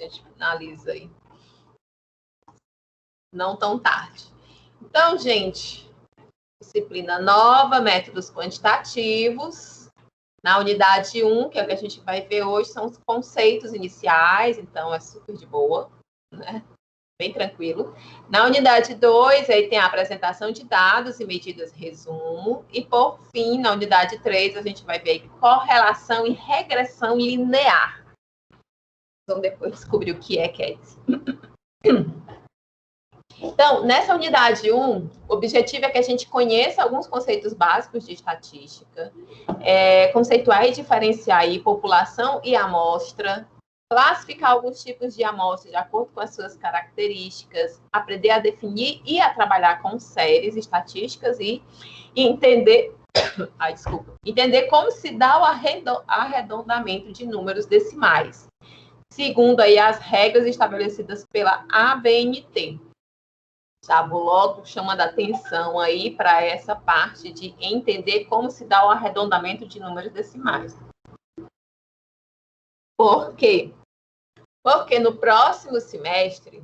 a gente finaliza aí. Não tão tarde. Então, gente, disciplina nova, métodos quantitativos. Na unidade 1, que é o que a gente vai ver hoje, são os conceitos iniciais, então é super de boa, né? Bem tranquilo. Na unidade 2, aí tem a apresentação de dados e medidas resumo. E, por fim, na unidade 3, a gente vai ver correlação e regressão linear. Vamos depois descobrir o que é isso. Então, nessa unidade 1, o objetivo é que a gente conheça alguns conceitos básicos de estatística, conceituar e diferenciar aí população e amostra, classificar alguns tipos de amostras de acordo com as suas características, aprender a definir e a trabalhar com séries estatísticas e entender, entender como se dá o arredondamento de números decimais, segundo aí as regras estabelecidas pela ABNT. Tá, vou logo chamando a atenção aí para essa parte de entender como se dá o arredondamento de números decimais. Por quê? Porque no próximo semestre,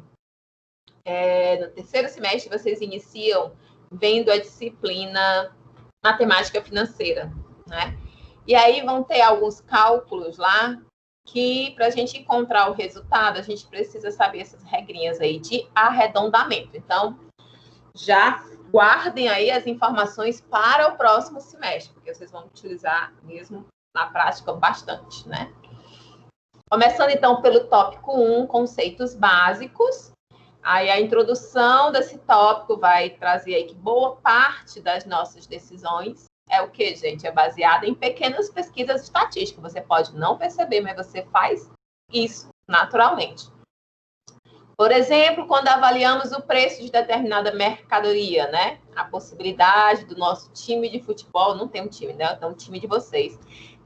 no terceiro semestre, vocês iniciam vendo a disciplina matemática financeira, né? E aí vão ter alguns cálculos lá que, para a gente encontrar o resultado, a gente precisa saber essas regrinhas aí de arredondamento. Então, já guardem aí as informações para o próximo semestre, porque vocês vão utilizar mesmo na prática bastante, né? Começando, então, pelo tópico 1, conceitos básicos. Aí a introdução desse tópico vai trazer aí que boa parte das nossas decisões é o quê, gente? É baseada em pequenas pesquisas estatísticas. Você pode não perceber, mas você faz isso naturalmente. Por exemplo, quando avaliamos o preço de determinada mercadoria, né? A possibilidade do nosso time de futebol, não tem um time, né? Então, o time de vocês,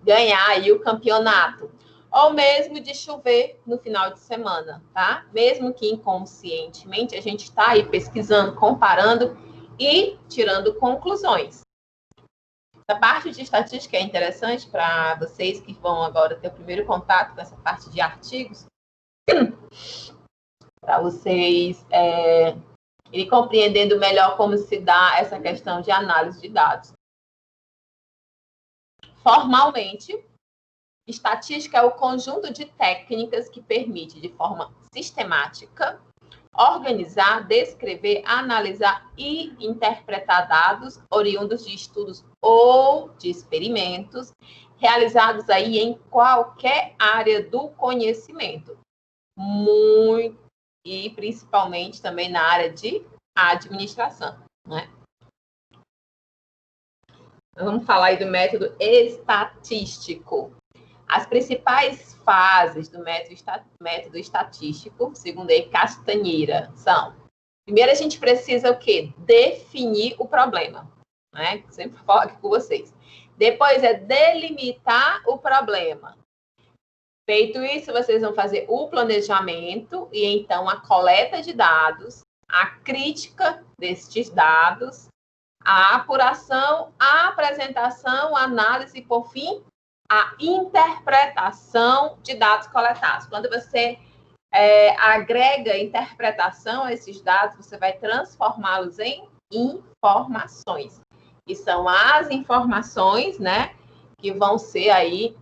ganhar aí o campeonato. Ou mesmo de chover no final de semana, tá? Mesmo que inconscientemente, a gente está aí pesquisando, comparando e tirando conclusões. Essa parte de estatística é interessante para vocês que vão agora ter o primeiro contato com essa parte de artigos, para vocês irem compreendendo melhor como se dá essa questão de análise de dados. Formalmente, estatística é o conjunto de técnicas que permite, de forma sistemática, organizar, descrever, analisar e interpretar dados oriundos de estudos ou de experimentos realizados aí em qualquer área do conhecimento. E principalmente também na área de administração, né? Vamos falar aí do método estatístico. As principais fases do método estatístico, segundo aí Castanheira, são: primeiro a gente precisa o quê? Definir o problema, né? Sempre falo aqui com vocês. Depois é delimitar o problema. Feito isso, vocês vão fazer o planejamento e então a coleta de dados, a crítica destes dados, a apuração, a apresentação, a análise e, por fim, a interpretação de dados coletados. Quando você agrega interpretação a esses dados, você vai transformá-los em informações. E são as informações, né, que vão ser aí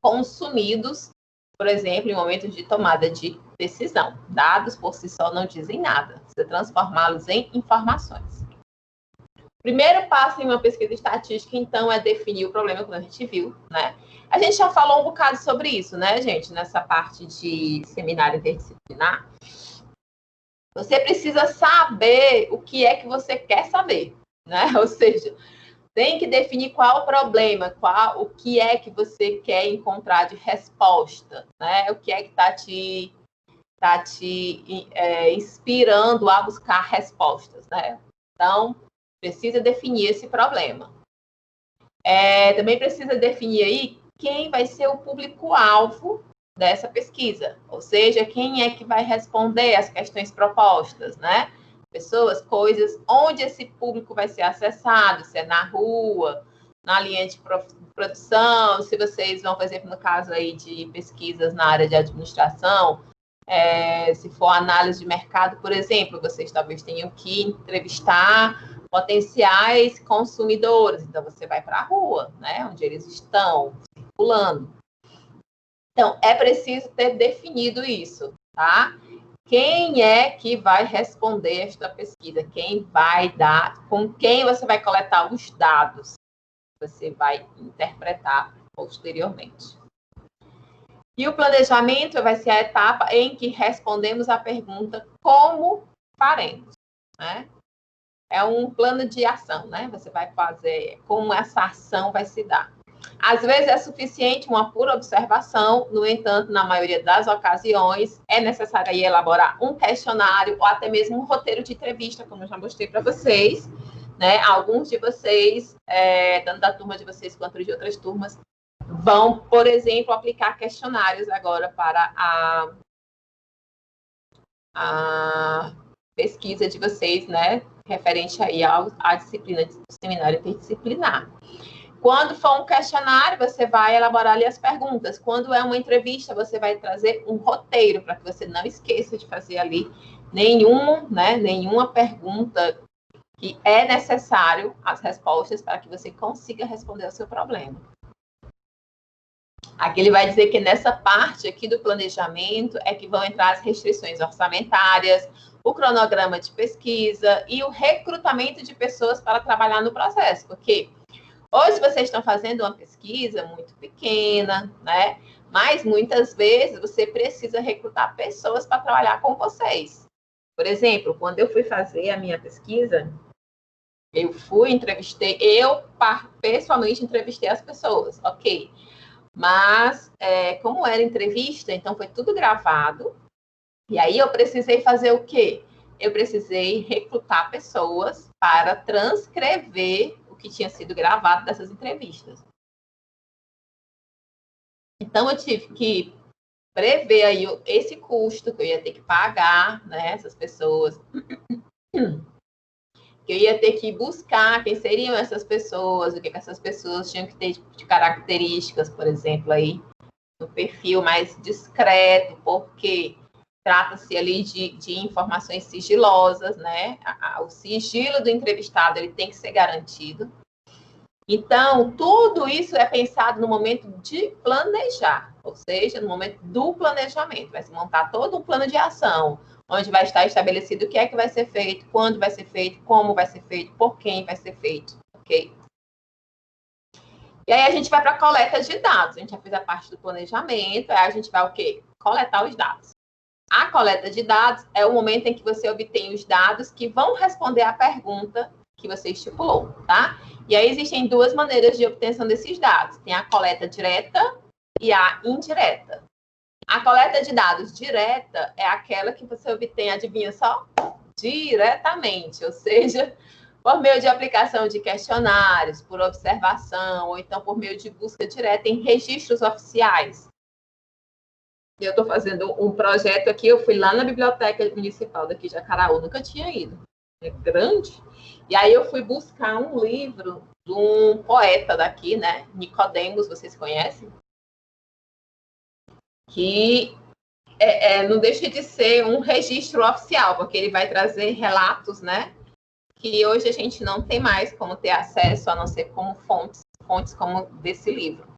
consumidos, por exemplo, em momentos de tomada de decisão. Dados por si só não dizem nada. Você transformá-los em informações. Primeiro passo em uma pesquisa estatística, então, é definir o problema, como a gente viu, né? A gente já falou um bocado sobre isso, né, gente? Nessa parte de seminário interdisciplinar. Você precisa saber o que é que você quer saber, né? Ou seja, tem que definir qual o problema, o que é que você quer encontrar de resposta, né? O que é que está te inspirando a buscar respostas, né? Então, precisa definir esse problema. Também precisa definir aí quem vai ser o público-alvo dessa pesquisa, ou seja, quem é que vai responder às questões propostas, né? Pessoas, coisas, onde esse público vai ser acessado, se é na rua, na linha de produção, se vocês vão, por exemplo, no caso aí de pesquisas na área de administração, se for análise de mercado, por exemplo, vocês talvez tenham que entrevistar potenciais consumidores. Então, você vai para a rua, né, onde eles estão circulando. Então, é preciso ter definido isso, tá? Quem é que vai responder esta pesquisa? Quem vai dar? Com quem você vai coletar os dados? Você vai interpretar posteriormente. E o planejamento vai ser a etapa em que respondemos a pergunta como faremos, né? É um plano de ação, né? Você vai fazer como essa ação vai se dar. Às vezes é suficiente uma pura observação, no entanto, na maioria das ocasiões, é necessário aí elaborar um questionário ou até mesmo um roteiro de entrevista, como eu já mostrei para vocês, né? Alguns de vocês, tanto da turma de vocês quanto de outras turmas, vão, por exemplo, aplicar questionários agora para a pesquisa de vocês, né? Referente aí à disciplina do seminário interdisciplinar. Quando for um questionário, você vai elaborar ali as perguntas. Quando é uma entrevista, você vai trazer um roteiro para que você não esqueça de fazer ali nenhuma pergunta que é necessário as respostas para que você consiga responder ao seu problema. Aqui ele vai dizer que nessa parte aqui do planejamento é que vão entrar as restrições orçamentárias, o cronograma de pesquisa e o recrutamento de pessoas para trabalhar no processo, porque hoje vocês estão fazendo uma pesquisa muito pequena, né? Mas muitas vezes você precisa recrutar pessoas para trabalhar com vocês. Por exemplo, quando eu fui fazer a minha pesquisa, eu pessoalmente entrevistei as pessoas, ok. Mas, como era entrevista, então foi tudo gravado. E aí eu precisei fazer o quê? Eu precisei recrutar pessoas para transcrever o que tinha sido gravado dessas entrevistas. Então, eu tive que prever aí esse custo que eu ia ter que pagar, né, essas pessoas. Que eu ia ter que buscar quem seriam essas pessoas, o que essas pessoas tinham que ter de características, por exemplo, aí, no perfil mais discreto, porque trata-se ali de informações sigilosas, né? O sigilo do entrevistado ele tem que ser garantido. Então, tudo isso é pensado no momento de planejar, ou seja, no momento do planejamento. Vai se montar todo um plano de ação, onde vai estar estabelecido o que é que vai ser feito, quando vai ser feito, como vai ser feito, por quem vai ser feito, ok? E aí a gente vai para a coleta de dados. A gente já fez a parte do planejamento, aí a gente vai o quê? Coletar os dados. A coleta de dados é o momento em que você obtém os dados que vão responder à pergunta que você estipulou, tá? E aí existem duas maneiras de obtenção desses dados. Tem a coleta direta e a indireta. A coleta de dados direta é aquela que você obtém, adivinha só? Diretamente, ou seja, por meio de aplicação de questionários, por observação, ou então por meio de busca direta em registros oficiais. Eu estou fazendo um projeto aqui, eu fui lá na Biblioteca Municipal daqui de Acaraú, nunca tinha ido. É grande. E aí eu fui buscar um livro de um poeta daqui, né? Nicodemos, vocês conhecem? Que não deixa de ser um registro oficial, porque ele vai trazer relatos, né? Que hoje a gente não tem mais como ter acesso, a não ser como fontes como desse livro.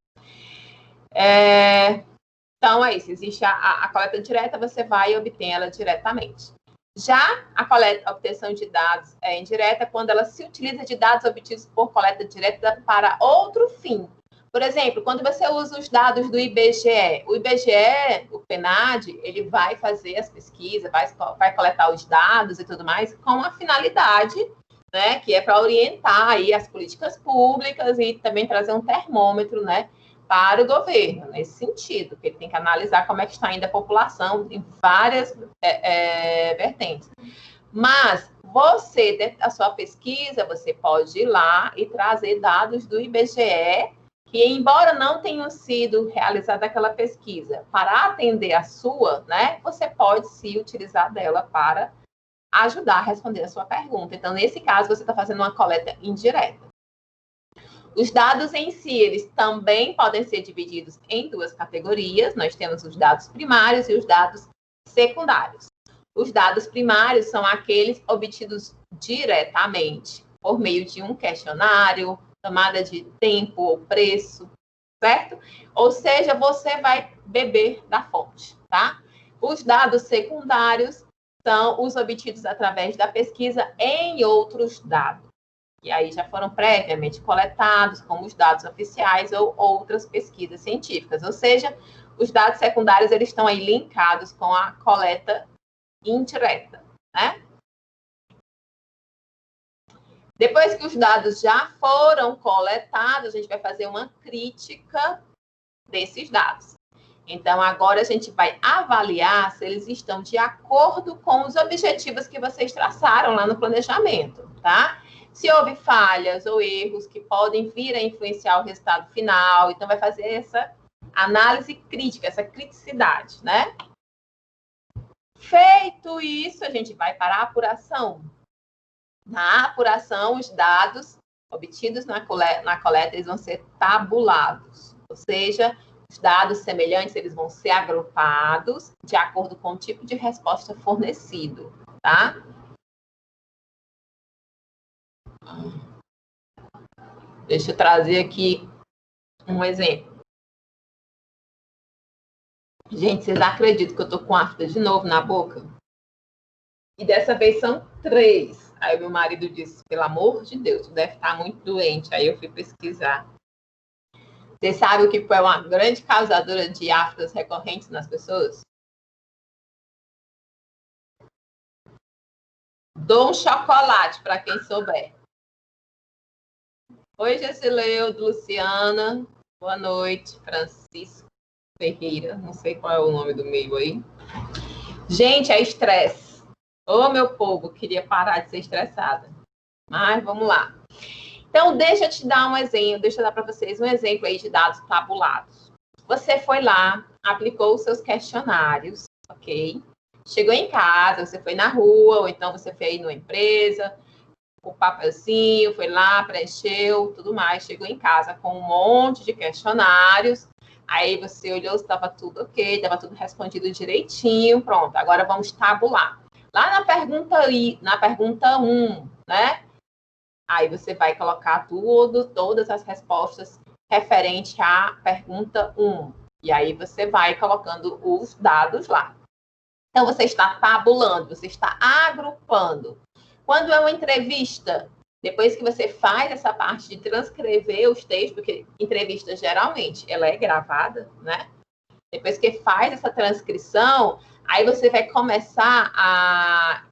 Então, é isso. Existe a coleta direta, você vai e obtém ela diretamente. Já a obtenção de dados indireta é quando ela se utiliza de dados obtidos por coleta direta para outro fim. Por exemplo, quando você usa os dados do IBGE, o PNAD, ele vai fazer as pesquisas, vai coletar os dados e tudo mais com a finalidade, né, que é para orientar aí as políticas públicas e também trazer um termômetro, né, para o governo, nesse sentido, que ele tem que analisar como é que está indo a população em várias vertentes. Mas você, dentro da sua pesquisa, você pode ir lá e trazer dados do IBGE, que embora não tenham sido realizada aquela pesquisa para atender a sua, né, você pode se utilizar dela para ajudar a responder a sua pergunta. Então, nesse caso, você está fazendo uma coleta indireta. Os dados em si, eles também podem ser divididos em duas categorias. Nós temos os dados primários e os dados secundários. Os dados primários são aqueles obtidos diretamente por meio de um questionário, tomada de tempo ou preço, certo? Ou seja, você vai beber da fonte, tá? Os dados secundários são os obtidos através da pesquisa em outros dados. E aí já foram previamente coletados, como os dados oficiais ou outras pesquisas científicas. Ou seja, os dados secundários, eles estão aí linkados com a coleta indireta, né? Depois que os dados já foram coletados, a gente vai fazer uma crítica desses dados. Então, agora a gente vai avaliar se eles estão de acordo com os objetivos que vocês traçaram lá no planejamento, tá? Se houve falhas ou erros que podem vir a influenciar o resultado final, então vai fazer essa análise crítica, essa criticidade, né? Feito isso, a gente vai para a apuração. Na apuração, os dados obtidos na coleta, eles vão ser tabulados, ou seja, os dados semelhantes, eles vão ser agrupados de acordo com o tipo de resposta fornecido, tá? Deixa eu trazer aqui um exemplo. Gente, vocês acreditam que eu tô com afta de novo na boca? E dessa vez são 3. Aí meu marido disse, pelo amor de Deus, tu deve estar muito doente. Aí eu fui pesquisar. Você sabe o que foi uma grande causadora de aftas recorrentes nas pessoas? Dou um chocolate para quem souber. Oi, Gessileudo, Luciana. Boa noite, Francisco Ferreira. Não sei qual é o nome do meio aí. Gente, é estresse. Ô, meu povo, queria parar de ser estressada. Mas vamos lá. Então, deixa eu te dar um exemplo, deixa eu dar para vocês um exemplo aí de dados tabulados. Você foi lá, aplicou os seus questionários, ok? Chegou em casa, você foi na rua, ou então você foi numa empresa, o papelzinho, foi lá, preencheu, tudo mais, chegou em casa com um monte de questionários, aí você olhou se estava tudo ok, estava tudo respondido direitinho, pronto, agora vamos tabular. Lá na pergunta 1, né? Aí você vai colocar todas as respostas referente à pergunta 1. E aí você vai colocando os dados lá. Então, você está tabulando, você está agrupando. Quando é uma entrevista, depois que você faz essa parte de transcrever os textos, porque entrevista geralmente ela é gravada, né? Depois que faz essa transcrição, aí você vai começar a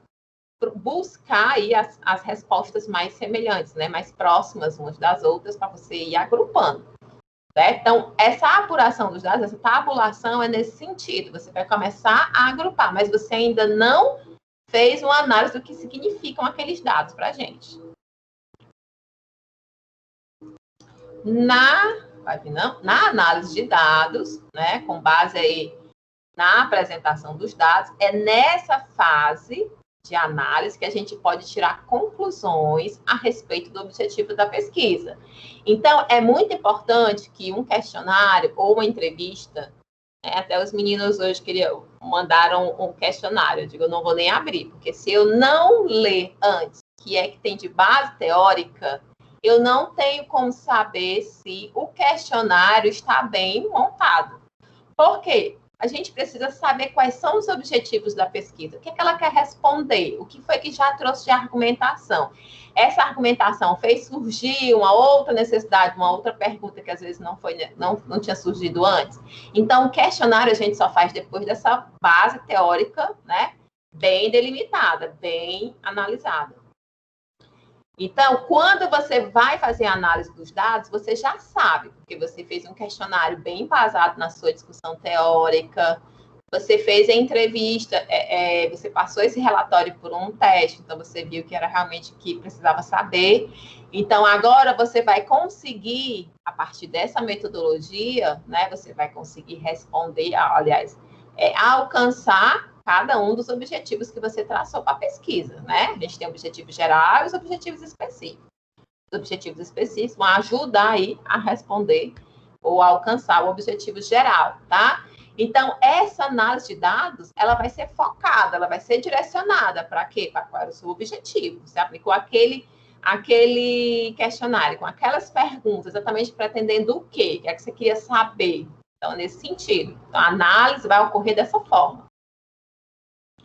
buscar aí as respostas mais semelhantes, né? Mais próximas umas das outras, para você ir agrupando. Certo? Então, essa apuração dos dados, essa tabulação é nesse sentido. Você vai começar a agrupar, mas você ainda não fez uma análise do que significam aqueles dados para a gente. Na análise de dados, né, com base aí na apresentação dos dados, é nessa fase de análise que a gente pode tirar conclusões a respeito do objetivo da pesquisa. Então, é muito importante que um questionário ou uma entrevista, né, até os meninos hoje mandaram um questionário, eu digo, eu não vou nem abrir, porque se eu não ler antes o que é que tem de base teórica, eu não tenho como saber se o questionário está bem montado. Por quê? A gente precisa saber quais são os objetivos da pesquisa, o que é que ela quer responder, o que foi que já trouxe de argumentação. Essa argumentação fez surgir uma outra necessidade, uma outra pergunta que às vezes não tinha surgido antes. Então, o questionário a gente só faz depois dessa base teórica, né, bem delimitada, bem analisada. Então, quando você vai fazer a análise dos dados, você já sabe, porque você fez um questionário bem embasado na sua discussão teórica, você fez a entrevista, você passou esse relatório por um teste, então você viu que era realmente o que precisava saber. Então, agora você vai conseguir, a partir dessa metodologia, né, você vai conseguir responder, aliás, alcançar cada um dos objetivos que você traçou para a pesquisa, né? A gente tem objetivos gerais e objetivos específicos. objetivos específicos vão ajudar aí a responder ou a alcançar o objetivo geral, tá? Então, essa análise de dados, ela vai ser focada, ela vai ser direcionada para quê? Para qual era o seu objetivo. Você aplicou aquele questionário com aquelas perguntas, exatamente pretendendo o quê? O que é que você queria saber? Então, nesse sentido. Então, a análise vai ocorrer dessa forma.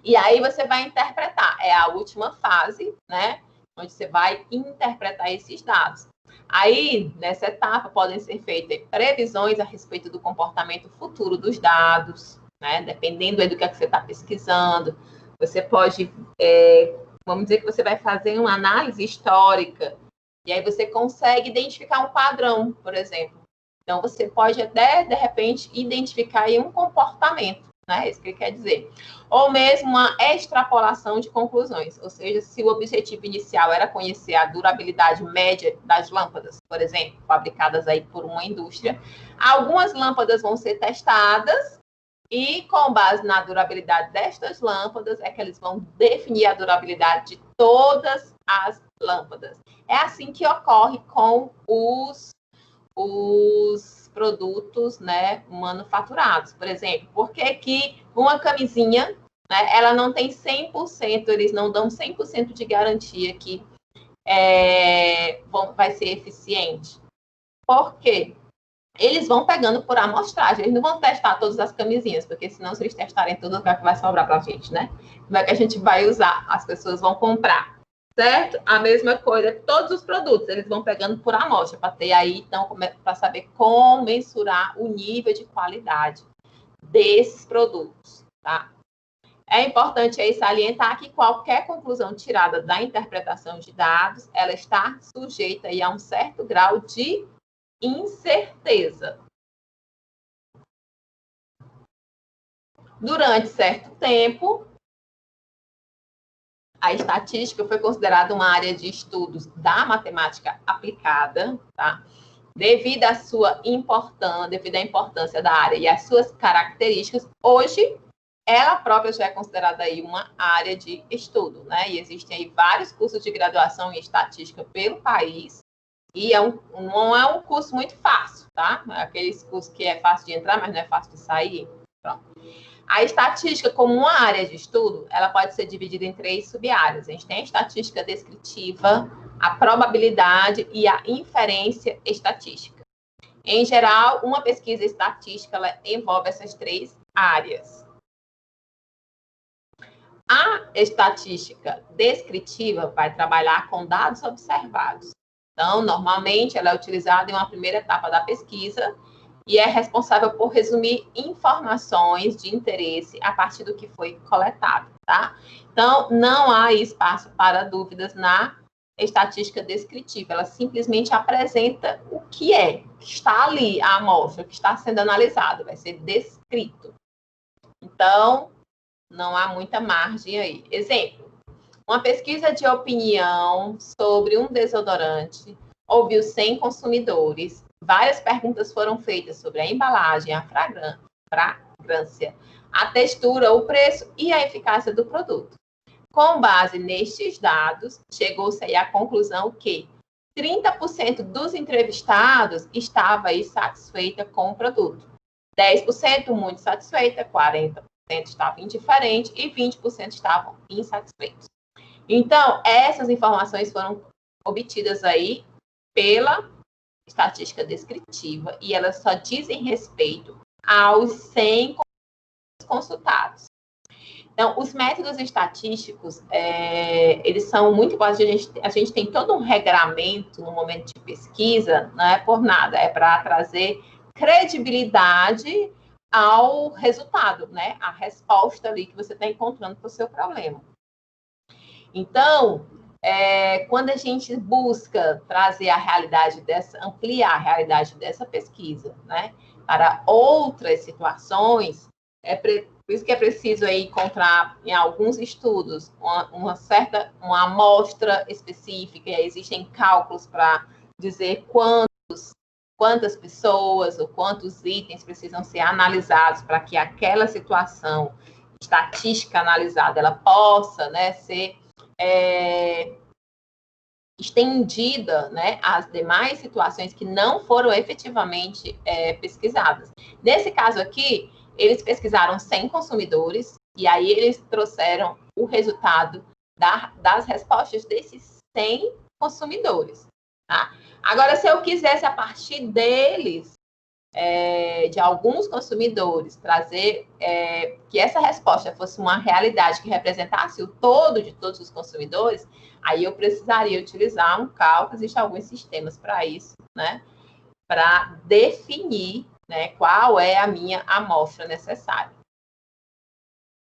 E aí você vai interpretar. É a última fase, né? Onde você vai interpretar esses dados. Aí, nessa etapa, podem ser feitas previsões a respeito do comportamento futuro dos dados, né? Dependendo do que é que você está pesquisando. Você pode, vamos dizer que você vai fazer uma análise histórica, e aí você consegue identificar um padrão, por exemplo. Então, você pode até, de repente, identificar aí um comportamento, né? Isso que ele quer dizer. Ou mesmo uma extrapolação de conclusões, ou seja, se o objetivo inicial era conhecer a durabilidade média das lâmpadas, por exemplo, fabricadas aí por uma indústria, algumas lâmpadas vão ser testadas e, com base na durabilidade destas lâmpadas, é que eles vão definir a durabilidade de todas as lâmpadas. É assim que ocorre com os produtos, né, manufaturados. Por exemplo, por que uma camisinha, né, ela não tem 100%, eles não dão 100% de garantia que vai ser eficiente? Por quê? Eles vão pegando por amostragem, eles não vão testar todas as camisinhas, porque senão, se eles testarem tudo, o que vai sobrar para a gente, né? Como é que a gente vai usar? As pessoas vão comprar. Certo? A mesma coisa, todos os produtos, eles vão pegando por amostra, para ter aí, então, para saber como mensurar o nível de qualidade desses produtos, tá? É importante aí salientar que qualquer conclusão tirada da interpretação de dados, ela está sujeita aí a um certo grau de incerteza. Durante certo tempo, a estatística foi considerada uma área de estudos da matemática aplicada, tá? Devido à importância da área e às suas características, hoje ela própria já é considerada aí uma área de estudo, né? E existem aí vários cursos de graduação em estatística pelo país, e não é um curso muito fácil, tá? É aqueles cursos que é fácil de entrar, mas não é fácil de sair. Pronto. A estatística, como uma área de estudo, ela pode ser dividida em 3 sub-áreas. A gente tem a estatística descritiva, a probabilidade e a inferência estatística. Em geral, uma pesquisa estatística ela envolve essas 3 áreas. A estatística descritiva vai trabalhar com dados observados. Então, normalmente, ela é utilizada em uma primeira etapa da pesquisa e é responsável por resumir informações de interesse a partir do que foi coletado, tá? Então, não há espaço para dúvidas na estatística descritiva. Ela simplesmente apresenta o que está ali, a amostra, o que está sendo analisado, vai ser descrito. Então, não há muita margem aí. Exemplo, uma pesquisa de opinião sobre um desodorante ouviu 100 consumidores. Várias perguntas foram feitas sobre a embalagem, a fragrância, a textura, o preço e a eficácia do produto. Com base nestes dados, chegou-se aí à conclusão que 30% dos entrevistados estava aí satisfeita com o produto. 10% muito satisfeita, 40% estavam indiferentes e 20% estavam insatisfeitos. Então, essas informações foram obtidas aí pela estatística descritiva e elas só dizem respeito aos 100 consultados. Então, os métodos estatísticos, eles são muito importantes. A gente tem todo um regramento no momento de pesquisa, não é por nada, é para trazer credibilidade ao resultado, né? A resposta ali que você está encontrando para o seu problema. Então, quando a gente busca trazer a realidade ampliar a realidade dessa pesquisa, né, para outras situações, por isso que é preciso aí encontrar em alguns estudos uma amostra específica, e aí existem cálculos para dizer quantas pessoas ou quantos itens precisam ser analisados para que aquela situação estatística analisada ela possa, né, ser estendida, né, às demais situações que não foram efetivamente pesquisadas. Nesse caso aqui, eles pesquisaram 100 consumidores e aí eles trouxeram o resultado das respostas desses 100 consumidores. Tá? Agora, se eu quisesse, a partir deles, de alguns consumidores, trazer que essa resposta fosse uma realidade que representasse o todo de todos os consumidores, aí eu precisaria utilizar um cálculo, existem alguns sistemas para isso, né? Para definir, né, qual é a minha amostra necessária.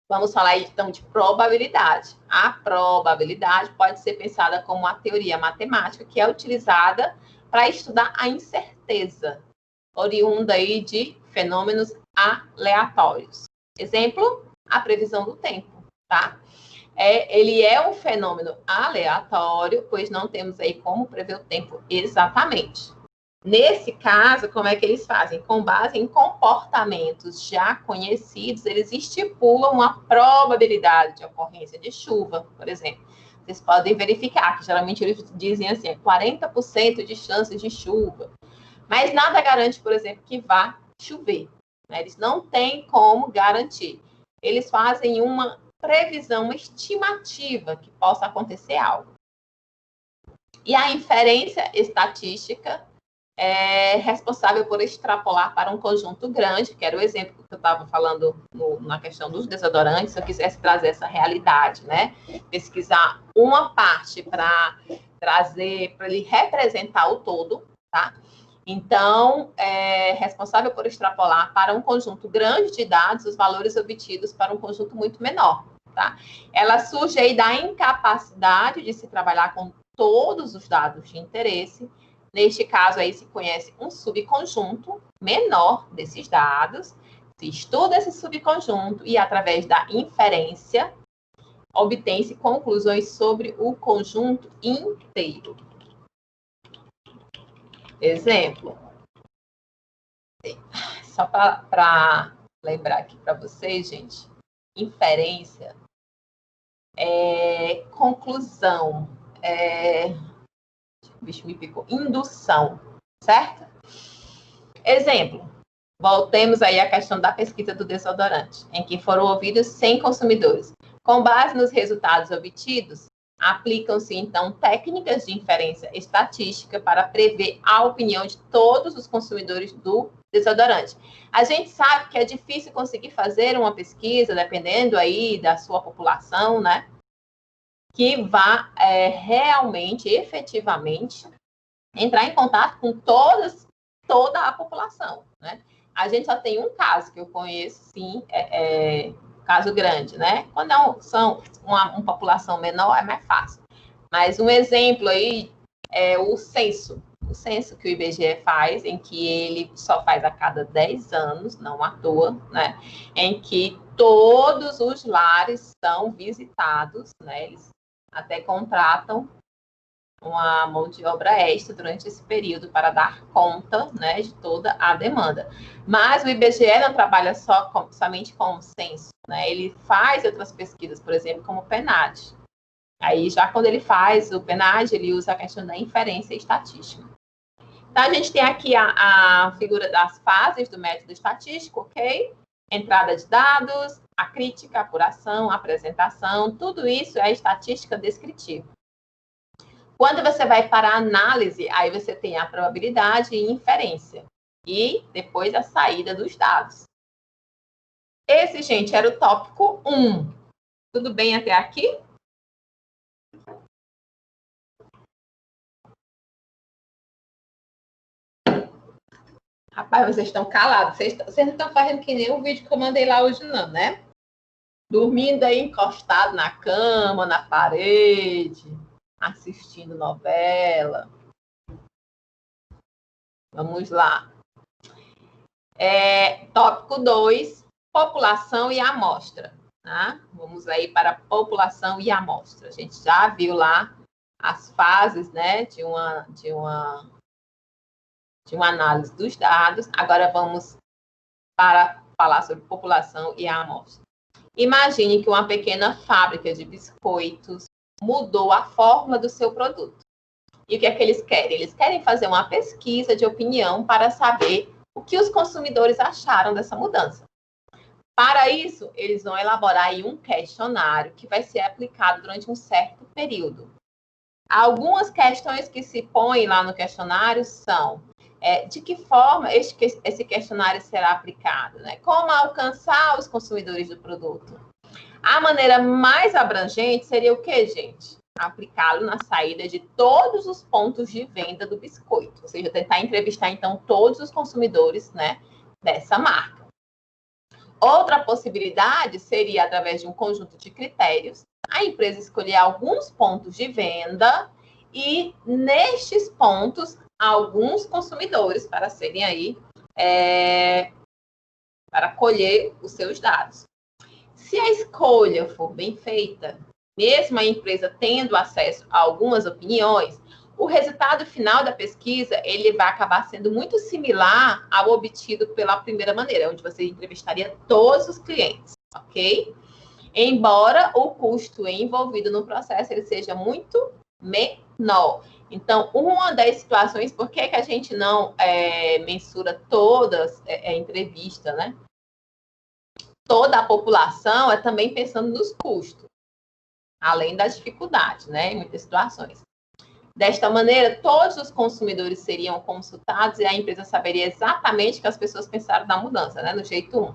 Vamos falar, então, de probabilidade. A probabilidade pode ser pensada como uma teoria matemática que é utilizada para estudar a incerteza, oriunda aí de fenômenos aleatórios. Exemplo, a previsão do tempo, tá? Ele é um fenômeno aleatório, pois não temos aí como prever o tempo exatamente. Nesse caso, como é que eles fazem? Com base em comportamentos já conhecidos, eles estipulam uma probabilidade de ocorrência de chuva, por exemplo. Vocês podem verificar que geralmente eles dizem assim, 40% de chances de chuva. Mas nada garante, por exemplo, que vá chover. Né? Eles não têm como garantir. Eles fazem uma previsão, uma estimativa que possa acontecer algo. E a inferência estatística é responsável por extrapolar para um conjunto grande, que era o exemplo que eu estava falando na questão dos desodorantes, se eu quisesse trazer essa realidade, né? Pesquisar uma parte para trazer, para ele representar o todo, tá? Então, é responsável por extrapolar para um conjunto grande de dados os valores obtidos para um conjunto muito menor, tá? Ela surge aí da incapacidade de se trabalhar com todos os dados de interesse. Neste caso, aí se conhece um subconjunto menor desses dados, se estuda esse subconjunto e, através da inferência, obtém-se conclusões sobre o conjunto inteiro. Exemplo. Só para lembrar aqui para vocês, gente, inferência é conclusão, bicho me picou, indução, certo? Exemplo, voltemos aí à questão da pesquisa do desodorante, em que foram ouvidos 100 consumidores. Com base nos resultados obtidos, aplicam-se, então, técnicas de inferência estatística para prever a opinião de todos os consumidores do desodorante. A gente sabe que é difícil conseguir fazer uma pesquisa, dependendo aí da sua população, né? Que vá realmente, efetivamente, entrar em contato com toda a população, né? A gente só tem um caso que eu conheço, sim, caso grande, né? Quando são uma população menor, é mais fácil. Mas um exemplo aí é o censo que o IBGE faz, em que ele só faz a cada 10 anos, não à toa, né? Em que todos os lares são visitados, né? Eles até contratam uma mão de obra extra durante esse período para dar conta, né, de toda a demanda. Mas o IBGE não trabalha somente com o censo, né? Ele faz outras pesquisas, por exemplo, como o PNAD. Aí, já quando ele faz o PNAD, ele usa a questão da inferência estatística. Então, a gente tem aqui a figura das fases do método estatístico, ok? Entrada de dados, a crítica, a apuração, a apresentação, tudo isso é estatística descritiva. Quando você vai para a análise, aí você tem a probabilidade e inferência. E depois a saída dos dados. Esse, gente, era o tópico 1. Tudo bem até aqui? Rapaz, vocês estão calados. Vocês não estão fazendo que nem o vídeo que eu mandei lá hoje, não, né? Dormindo aí encostado na cama, na parede, assistindo novela. Vamos lá. Tópico 2, população e amostra. Tá? Vamos aí para a população e amostra. A gente já viu lá as fases, né, de uma análise dos dados. Agora vamos para falar sobre população e a amostra. Imagine que uma pequena fábrica de biscoitos mudou a fórmula do seu produto. E o que é que eles querem? Eles querem fazer uma pesquisa de opinião para saber o que os consumidores acharam dessa mudança. Para isso, eles vão elaborar aí um questionário que vai ser aplicado durante um certo período. Algumas questões que se põem lá no questionário são de que forma esse questionário será aplicado, né? Como alcançar os consumidores do produto. A maneira mais abrangente seria o quê, gente? Aplicá-lo na saída de todos os pontos de venda do biscoito, ou seja, tentar entrevistar, então, todos os consumidores, né, dessa marca. Outra possibilidade seria, através de um conjunto de critérios, a empresa escolher alguns pontos de venda e, nestes pontos, alguns consumidores para serem aí, para colher os seus dados. Se a escolha for bem feita, mesmo a empresa tendo acesso a algumas opiniões, o resultado final da pesquisa ele vai acabar sendo muito similar ao obtido pela primeira maneira, onde você entrevistaria todos os clientes, ok? Embora o custo envolvido no processo ele seja muito menor. Então, uma das situações, por que a gente não mensura todas a entrevista, né? Toda a população é também pensando nos custos, além das dificuldades, né? Em muitas situações. Desta maneira, todos os consumidores seriam consultados e a empresa saberia exatamente o que as pessoas pensaram da mudança, né? No jeito 1.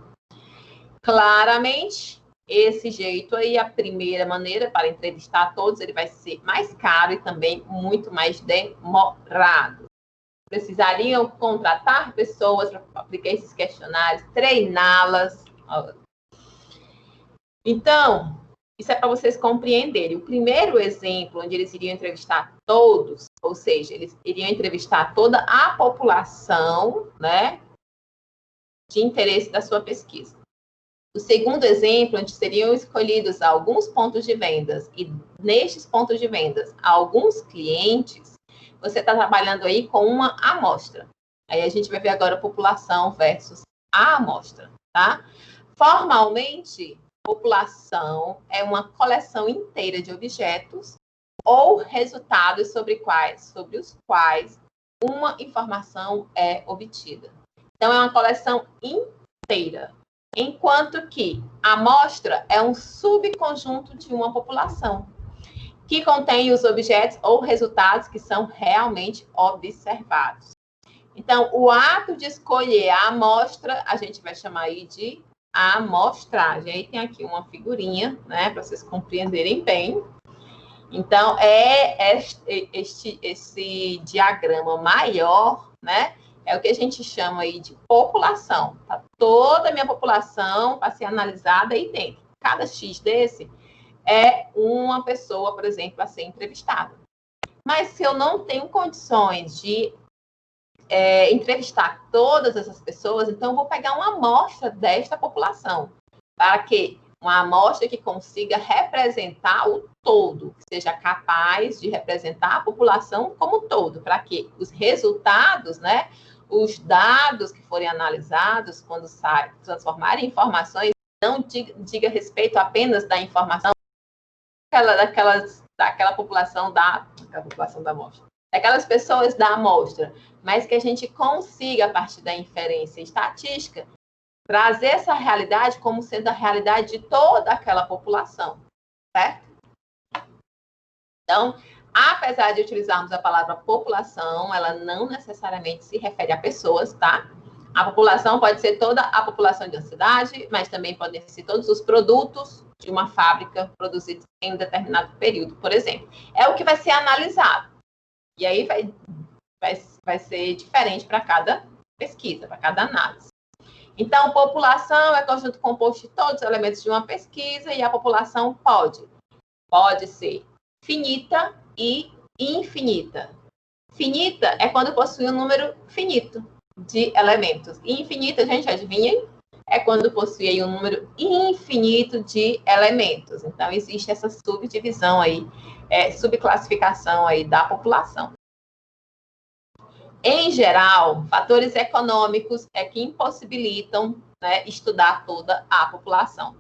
Claramente, esse jeito aí, a primeira maneira para entrevistar todos, ele vai ser mais caro e também muito mais demorado. Precisariam contratar pessoas para aplicar esses questionários, treiná-las. Então, isso é para vocês compreenderem. O primeiro exemplo, onde eles iriam entrevistar todos, ou seja, eles iriam entrevistar toda a população, né, de interesse da sua pesquisa. O segundo exemplo, onde seriam escolhidos alguns pontos de vendas e nestes pontos de vendas, alguns clientes, você está trabalhando aí com uma amostra. Aí a gente vai ver agora a população versus a amostra, tá? Formalmente, população é uma coleção inteira de objetos ou resultados sobre os quais uma informação é obtida. Então, é uma coleção inteira. Enquanto que a amostra é um subconjunto de uma população, que contém os objetos ou resultados que são realmente observados. Então, o ato de escolher a amostra, a gente vai chamar aí de amostragem. Aí tem aqui uma figurinha, né, para vocês compreenderem bem. Então, esse diagrama maior, né, é o que a gente chama aí de população. Tá toda a minha população para ser analisada aí dentro. Cada X desse é uma pessoa, por exemplo, a ser entrevistada. Mas se eu não tenho condições de entrevistar todas essas pessoas, então eu vou pegar uma amostra desta população. Para quê? Uma amostra que consiga representar o todo, que seja capaz de representar a população como um todo, para que os resultados, né, os dados que forem analisados, quando transformarem em informações, não diga respeito apenas da informação daquela população da amostra, daquelas pessoas da amostra, mas que a gente consiga, a partir da inferência estatística, trazer essa realidade como sendo a realidade de toda aquela população, certo? Então, apesar de utilizarmos a palavra população, ela não necessariamente se refere a pessoas, tá? A população pode ser toda a população de uma cidade, mas também podem ser todos os produtos de uma fábrica produzidos em um determinado período, por exemplo. É o que vai ser analisado. E aí vai ser diferente para cada pesquisa, para cada análise. Então, população é conjunto composto de todos os elementos de uma pesquisa e a população pode ser finita e infinita. Finita é quando possui um número finito de elementos. E infinita, gente, adivinhem? É quando possui um número infinito de elementos. Então, existe essa subdivisão aí, subclassificação aí da população. Em geral, fatores econômicos é que impossibilitam, né, estudar toda a população.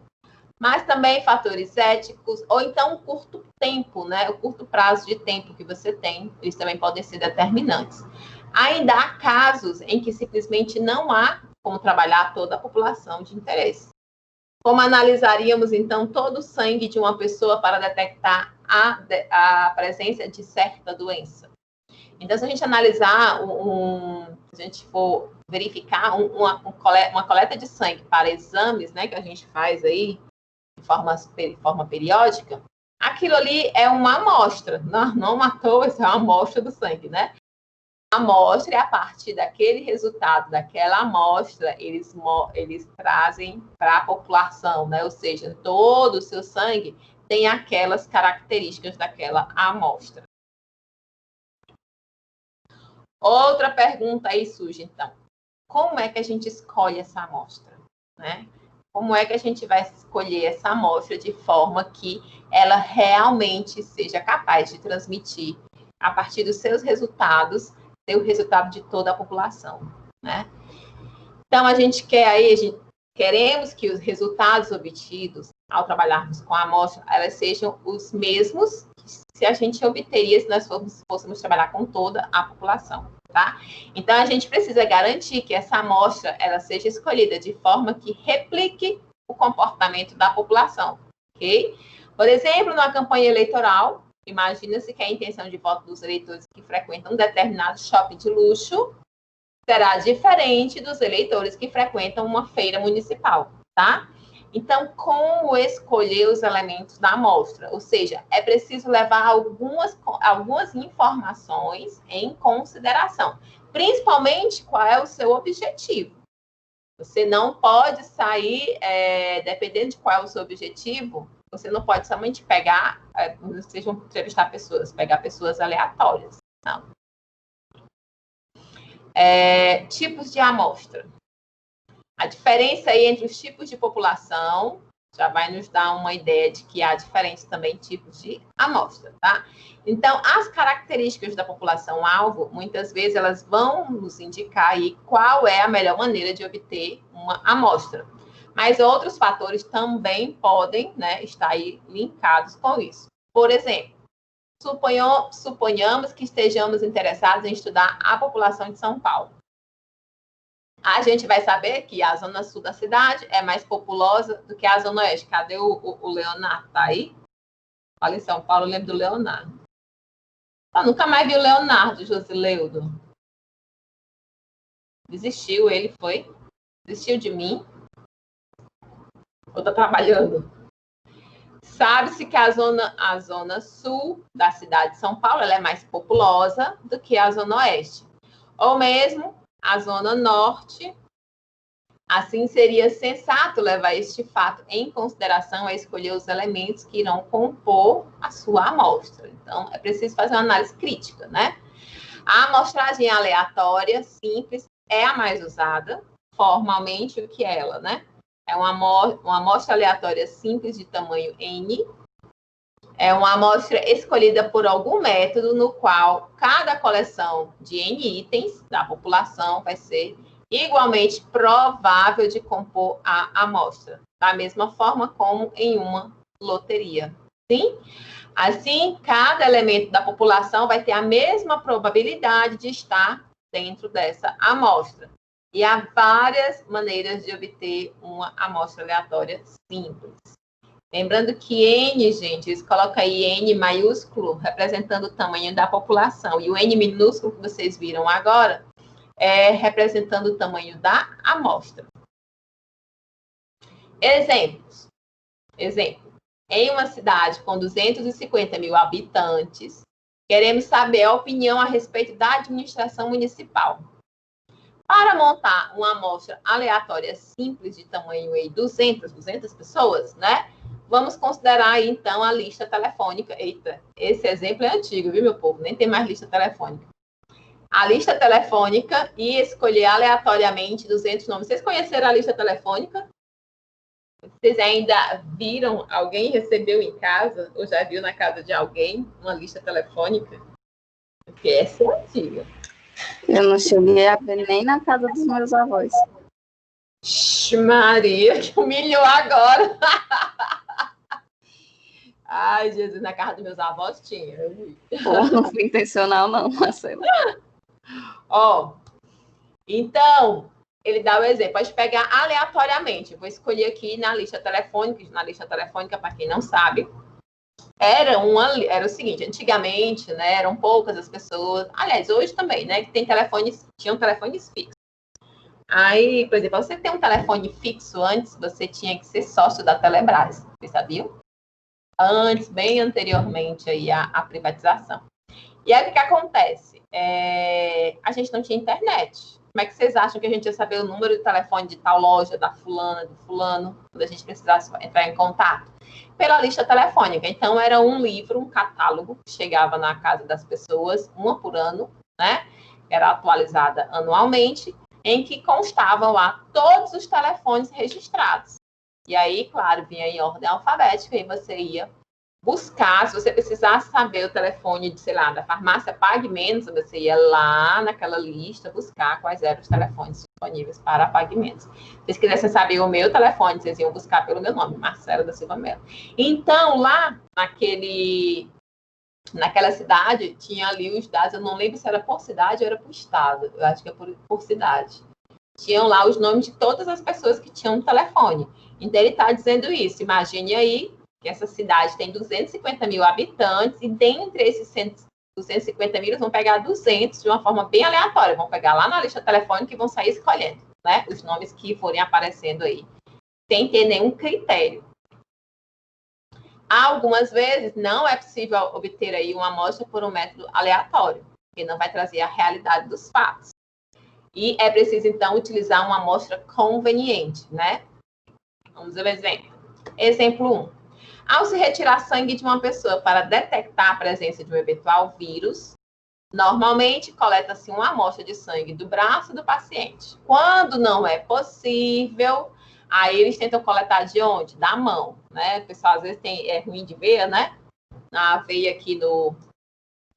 mas também fatores éticos, ou então o curto tempo, né? O curto prazo de tempo que você tem, eles também podem ser determinantes. Ainda há casos em que simplesmente não há como trabalhar toda a população de interesse. Como analisaríamos, então, todo o sangue de uma pessoa para detectar a presença de certa doença? Então, se a gente analisar, se a gente for verificar uma coleta de sangue para exames, né, que a gente faz aí de forma periódica, aquilo ali é uma amostra, não à toa, isso é uma amostra do sangue, né? A amostra, e a partir daquele resultado, daquela amostra, eles trazem para a população, né? Ou seja, todo o seu sangue tem aquelas características daquela amostra. Outra pergunta aí surge, então. Como é que a gente escolhe essa amostra, né? Como é que a gente vai escolher essa amostra de forma que ela realmente seja capaz de transmitir, a partir dos seus resultados, ter o resultado de toda a população, né? Então, queremos que os resultados obtidos ao trabalharmos com a amostra, elas sejam os mesmos se a gente obteria se nós fôssemos trabalhar com toda a população, tá? Então, a gente precisa garantir que essa amostra, ela seja escolhida de forma que replique o comportamento da população, ok? Por exemplo, numa campanha eleitoral, imagina-se que a intenção de voto dos eleitores que frequentam um determinado shopping de luxo será diferente dos eleitores que frequentam uma feira municipal, tá? Então, como escolher os elementos da amostra? Ou seja, é preciso levar algumas informações em consideração, principalmente qual é o seu objetivo. Você não pode sair, dependendo de qual é o seu objetivo, você não pode somente pegar, vocês vão entrevistar pessoas, pegar pessoas aleatórias, não. Tipos de amostra. A diferença aí entre os tipos de população já vai nos dar uma ideia de que há diferentes também tipos de amostra, tá? Então, as características da população-alvo, muitas vezes, elas vão nos indicar aí qual é a melhor maneira de obter uma amostra. Mas outros fatores também podem, né, estar aí linkados com isso. Por exemplo, suponhamos que estejamos interessados em estudar a população de São Paulo. A gente vai saber que a zona sul da cidade é mais populosa do que a zona oeste. Cadê o Leonardo? Tá aí? Olha, em São Paulo, eu lembro do Leonardo. Eu nunca mais vi o Leonardo, Josileudo. Desistiu, ele foi? Desistiu de mim? Ou tá trabalhando? Sabe-se que a zona sul da cidade de São Paulo ela é mais populosa do que a zona oeste. Ou mesmo a zona norte. Assim, seria sensato levar este fato em consideração a escolher os elementos que irão compor a sua amostra. Então, é preciso fazer uma análise crítica, né? A amostragem aleatória, simples, é a mais usada. Formalmente, o que é ela, né? É uma amostra aleatória simples de tamanho N. É uma amostra escolhida por algum método no qual cada coleção de N itens da população vai ser igualmente provável de compor a amostra, da mesma forma como em uma loteria. Sim? Assim, cada elemento da população vai ter a mesma probabilidade de estar dentro dessa amostra. E há várias maneiras de obter uma amostra aleatória simples. Lembrando que N, gente, eles colocam aí N maiúsculo, representando o tamanho da população. E o N minúsculo que vocês viram agora, representando o tamanho da amostra. Exemplos. Exemplo. Em uma cidade com 250 mil habitantes, queremos saber a opinião a respeito da administração municipal. Para montar uma amostra aleatória simples de tamanho aí 200 pessoas, né? Vamos considerar aí, então, a lista telefônica. Eita, esse exemplo é antigo, viu, meu povo? Nem tem mais lista telefônica. A lista telefônica e escolher aleatoriamente 200 nomes. Vocês conheceram a lista telefônica? Vocês ainda viram? Alguém recebeu em casa? Ou já viu na casa de alguém uma lista telefônica? Porque essa é antiga. Eu não cheguei a ver nem na casa dos meus avós. Vixe Maria, que humilhou agora. Ai, Jesus, na casa dos meus avós tinha. Pô, não foi intencional, não, Marcela. Ó, então, ele dá o exemplo. Pode pegar aleatoriamente. Vou escolher aqui na lista telefônica. Na lista telefônica, para quem não sabe, era o seguinte, antigamente, né, eram poucas as pessoas, aliás, hoje também, né, que tinham telefones fixos. Aí, por exemplo, você ter um telefone fixo antes, você tinha que ser sócio da Telebrás, vocês sabiam? Antes, bem anteriormente aí à privatização. E aí, o que acontece? A gente não tinha internet. Como é que vocês acham que a gente ia saber o número de telefone de tal loja, da fulana, do fulano, quando a gente precisasse entrar em contato? Pela lista telefônica. Então, era um livro, um catálogo, que chegava na casa das pessoas, uma por ano, né? Era atualizada anualmente, em que constavam lá todos os telefones registrados. E aí, claro, vinha em ordem alfabética e você ia buscar, se você precisasse saber o telefone, sei lá, da farmácia Pague Menos, você ia lá naquela lista buscar quais eram os telefones disponíveis para Pague Menos. Se vocês quisessem saber o meu telefone, vocês iam buscar pelo meu nome, Marcela da Silva Mello. Então, lá naquela cidade, tinha ali os dados, eu não lembro se era por cidade ou era por estado, eu acho que é por cidade. Tinham lá os nomes de todas as pessoas que tinham um telefone. Então, ele está dizendo isso. Imagine aí que essa cidade tem 250 mil habitantes e dentre esses 250 mil, eles vão pegar 200 de uma forma bem aleatória. Vão pegar lá na lista telefônica e vão sair escolhendo, né, os nomes que forem aparecendo aí, sem ter nenhum critério. Algumas vezes não é possível obter aí uma amostra por um método aleatório, que não vai trazer a realidade dos fatos. E é preciso, então, utilizar uma amostra conveniente, né? Vamos ver o exemplo. Exemplo 1. Ao se retirar sangue de uma pessoa para detectar a presença de um eventual vírus, normalmente coleta-se uma amostra de sangue do braço do paciente. Quando não é possível, aí eles tentam coletar de onde? Da mão, né? O pessoal às vezes é ruim de ver, né? A veia aqui no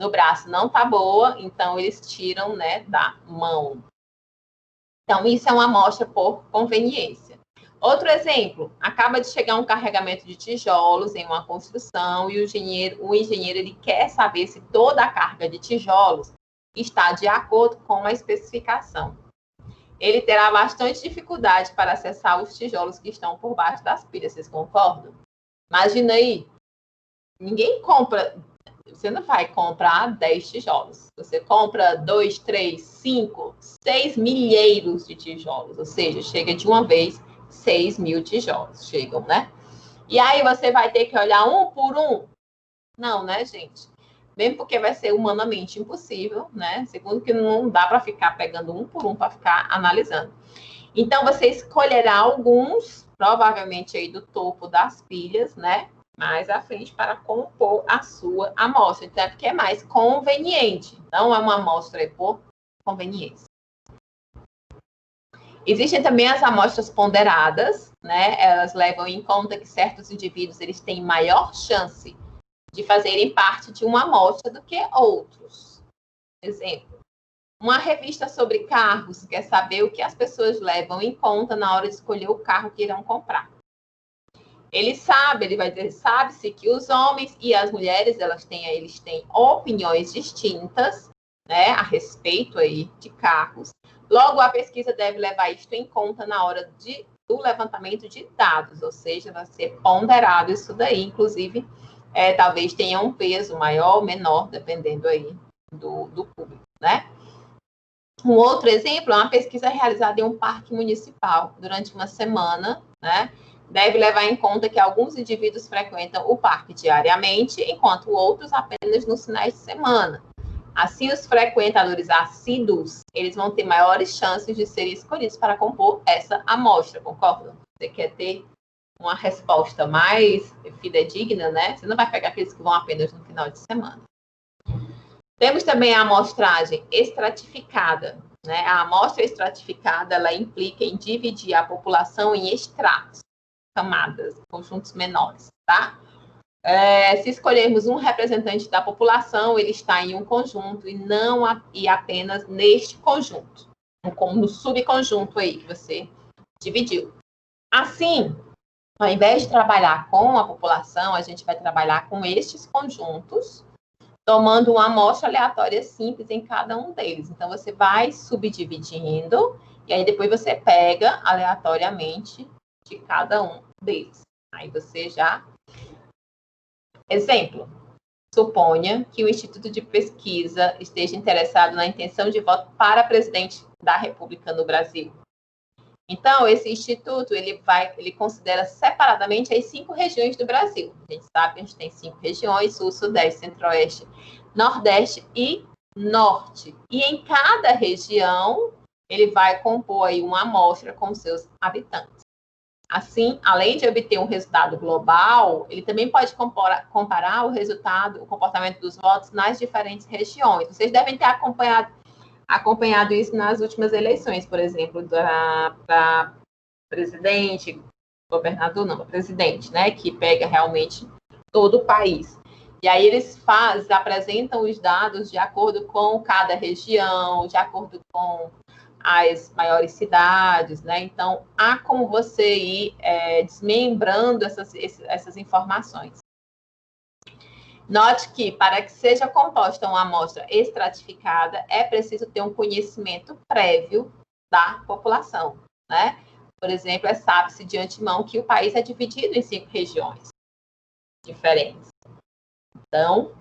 braço não tá boa, então eles tiram, né, da mão. Então, isso é uma amostra por conveniência. Outro exemplo, acaba de chegar um carregamento de tijolos em uma construção e o engenheiro ele quer saber se toda a carga de tijolos está de acordo com a especificação. Ele terá bastante dificuldade para acessar os tijolos que estão por baixo das pilhas, vocês concordam? Imagina aí, ninguém compra, você não vai comprar 10 tijolos, você compra 2, 3, 5, 6 milheiros de tijolos, ou seja, chega de uma vez 6 mil tijolos, chegam, né? E aí você vai ter que olhar um por um? Não, né, gente? Mesmo porque vai ser humanamente impossível, né? Segundo que não dá para ficar pegando um por um para ficar analisando. Então, você escolherá alguns, provavelmente aí do topo das pilhas, né? Mais à frente para compor a sua amostra. Então, é porque é mais conveniente. Não é uma amostra por conveniência. Existem também as amostras ponderadas, né? Elas levam em conta que certos indivíduos eles têm maior chance de fazerem parte de uma amostra do que outros. Exemplo, uma revista sobre carros quer saber o que as pessoas levam em conta na hora de escolher o carro que irão comprar. Ele vai dizer, sabe-se que os homens e as mulheres, eles têm opiniões distintas, né, a respeito aí de carros. Logo, a pesquisa deve levar isto em conta na hora do levantamento de dados, ou seja, vai ser ponderado isso daí, inclusive, talvez tenha um peso maior ou menor, dependendo aí do público, né? Um outro exemplo é uma pesquisa realizada em um parque municipal durante uma semana, né? Deve levar em conta que alguns indivíduos frequentam o parque diariamente, enquanto outros apenas nos finais de semana. Assim, os frequentadores assíduos, eles vão ter maiores chances de serem escolhidos para compor essa amostra, concordam? Você quer ter uma resposta mais fidedigna, né? Você não vai pegar aqueles que vão apenas no final de semana. Temos também a amostragem estratificada, né? A amostra estratificada, ela implica em dividir a população em estratos, camadas, conjuntos menores, tá? Se escolhermos um representante da população, ele está em um conjunto e apenas neste conjunto, no subconjunto aí que você dividiu. Assim, ao invés de trabalhar com a população, a gente vai trabalhar com estes conjuntos, tomando uma amostra aleatória simples em cada um deles. Então, você vai subdividindo, e aí depois você pega aleatoriamente de cada um deles. Aí você já... Exemplo, suponha que o Instituto de Pesquisa esteja interessado na intenção de voto para presidente da República no Brasil. Então, esse instituto, ele considera separadamente as 5 regiões do Brasil. A gente sabe que a gente tem 5 regiões: Sul, Sudeste, Centro-Oeste, Nordeste e Norte. E em cada região, ele vai compor aí uma amostra com seus habitantes. Assim, além de obter um resultado global, ele também pode comparar o comportamento dos votos nas diferentes regiões. Vocês devem ter acompanhado isso nas últimas eleições, por exemplo, para presidente, governador, não, presidente, né, que pega realmente todo o país. E aí eles apresentam os dados de acordo com cada região, de acordo com as maiores cidades, né? Então, há como você ir desmembrando essas informações. Note que, para que seja composta uma amostra estratificada, é preciso ter um conhecimento prévio da população, né? Por exemplo, sabe-se de antemão que o país é dividido em 5 regiões diferentes. Então...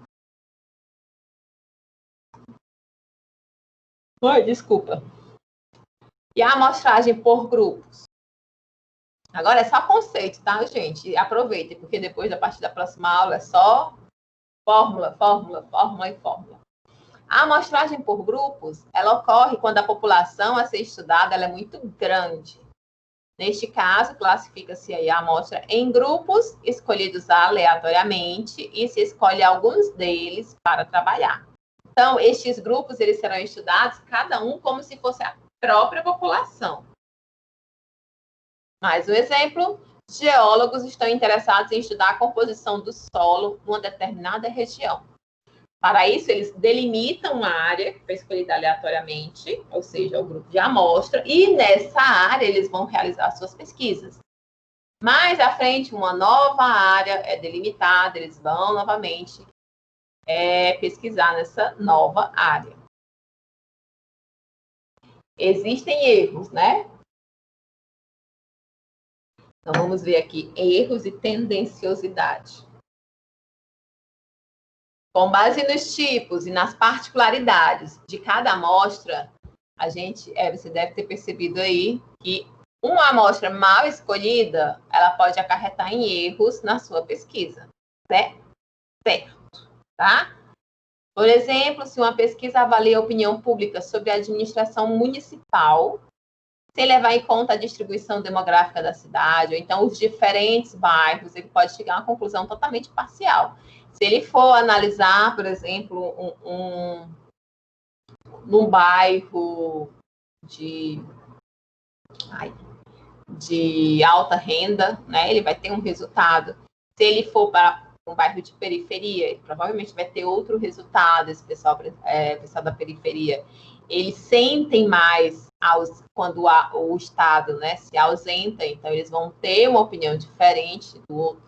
desculpa. E a amostragem por grupos? Agora é só conceito, tá, gente? Aproveitem, porque depois, a partir da próxima aula, é só fórmula, fórmula, fórmula e fórmula. A amostragem por grupos, ela ocorre quando a população a ser estudada ela é muito grande. Neste caso, classifica-se aí a amostra em grupos escolhidos aleatoriamente e se escolhe alguns deles para trabalhar. Então, estes grupos eles serão estudados, cada um como se fosse a própria população. Mais um exemplo: geólogos estão interessados em estudar a composição do solo numa determinada região. Para isso, eles delimitam uma área que foi escolhida aleatoriamente, ou seja, o grupo de amostra, e nessa área eles vão realizar suas pesquisas. Mais à frente, uma nova área é delimitada, eles vão novamente pesquisar nessa nova área. Existem erros, né? Então, vamos ver aqui, erros e tendenciosidade. Com base nos tipos e nas particularidades de cada amostra, você deve ter percebido aí que uma amostra mal escolhida, ela pode acarretar em erros na sua pesquisa, certo? Tá? Por exemplo, se uma pesquisa avalia a opinião pública sobre a administração municipal, sem levar em conta a distribuição demográfica da cidade, ou então os diferentes bairros, ele pode chegar a uma conclusão totalmente parcial. Se ele for analisar, por exemplo, num bairro de alta renda, né, ele vai ter um resultado. Se ele for para um bairro de periferia, ele provavelmente vai ter outro resultado. Esse pessoal da periferia, eles sentem mais quando o Estado, né, se ausenta, então eles vão ter uma opinião diferente do outro.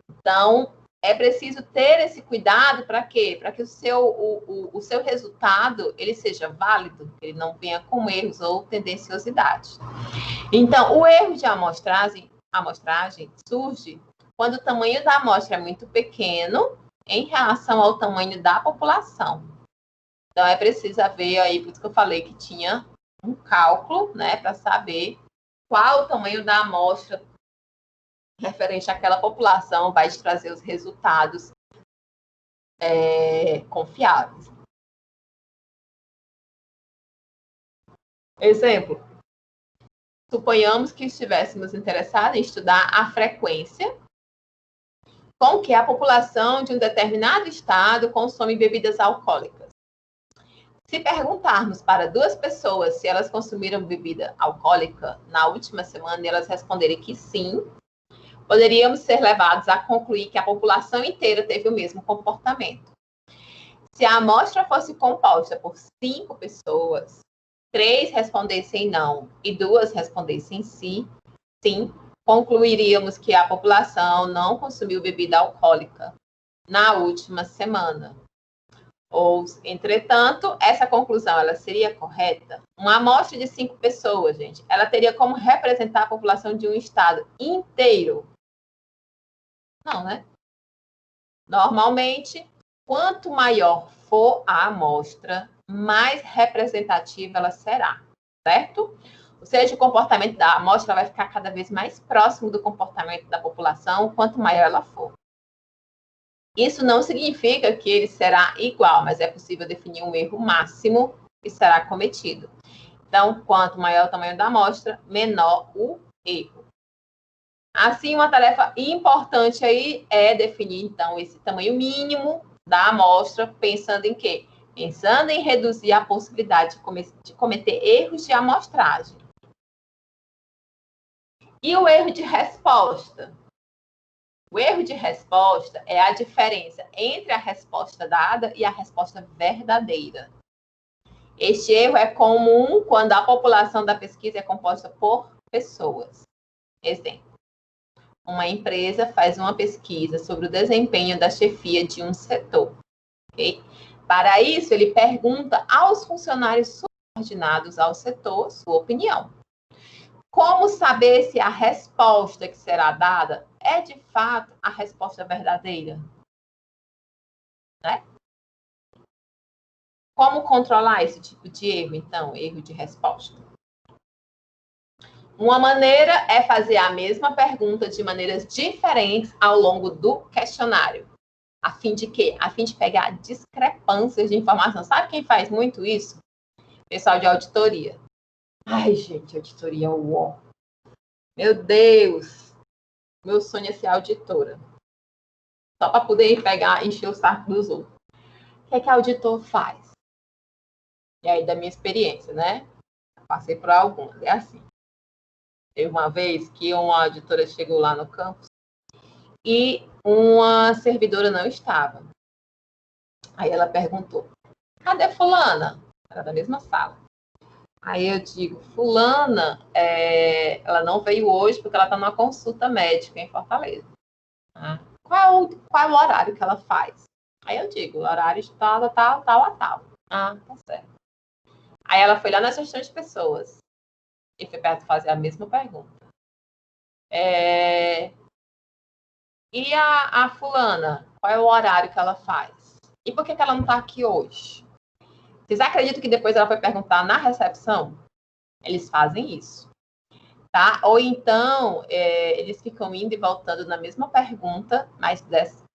Então, é preciso ter esse cuidado para quê? Para que o seu resultado ele seja válido, que ele não venha com erros ou tendenciosidade. Então, o erro de amostragem surge quando o tamanho da amostra é muito pequeno em relação ao tamanho da população. Então, é preciso ver aí, por isso que eu falei que tinha um cálculo, né, para saber qual o tamanho da amostra referente àquela população vai te trazer os resultados confiáveis. Exemplo: suponhamos que estivéssemos interessados em estudar a frequência com que a população de um determinado estado consome bebidas alcoólicas. Se perguntarmos para 2 pessoas se elas consumiram bebida alcoólica na última semana e elas responderem que sim, poderíamos ser levados a concluir que a população inteira teve o mesmo comportamento. Se a amostra fosse composta por 5 pessoas, 3 respondessem não e 2 respondessem sim, concluiríamos que a população não consumiu bebida alcoólica na última semana. Ou, entretanto, essa conclusão ela seria correta? Uma amostra de 5 pessoas, gente, ela teria como representar a população de um estado inteiro? Não, né? Normalmente, quanto maior for a amostra, mais representativa ela será, certo? Ou seja, o comportamento da amostra vai ficar cada vez mais próximo do comportamento da população, quanto maior ela for. Isso não significa que ele será igual, mas é possível definir um erro máximo que será cometido. Então, quanto maior o tamanho da amostra, menor o erro. Assim, uma tarefa importante aí é definir, então, esse tamanho mínimo da amostra, pensando em quê? Pensando em reduzir a possibilidade de cometer erros de amostragem. E o erro de resposta? O erro de resposta é a diferença entre a resposta dada e a resposta verdadeira. Este erro é comum quando a população da pesquisa é composta por pessoas. Exemplo: uma empresa faz uma pesquisa sobre o desempenho da chefia de um setor. Okay? Para isso, ele pergunta aos funcionários subordinados ao setor sua opinião. Como saber se a resposta que será dada é, de fato, a resposta verdadeira? Né? Como controlar esse tipo de erro, então, erro de resposta? Uma maneira é fazer a mesma pergunta de maneiras diferentes ao longo do questionário. A fim de quê? A fim de pegar discrepâncias de informação. Sabe quem faz muito isso? Pessoal de auditoria. Ai, gente, auditoria, uó. Meu Deus! Meu sonho é ser auditora. Só para poder pegar, encher o saco dos outros. O que é que auditor faz? E aí, da minha experiência, né? Passei por algumas. É assim. Teve uma vez que uma auditora chegou lá no campus e uma servidora não estava. Aí ela perguntou: cadê fulana? Era da mesma sala. Aí eu digo: fulana, ela não veio hoje porque ela está numa consulta médica em Fortaleza. Qual é o horário que ela faz? Aí eu digo: o horário de tal a tal. Ah, tá certo. Aí ela foi lá na gestão de pessoas e foi perto fazer a mesma pergunta. E a fulana, qual é o horário que ela faz? E por que ela não está aqui hoje? Vocês acreditam que depois ela foi perguntar na recepção? Eles fazem isso. Tá? Ou então, eles ficam indo e voltando na mesma pergunta, mas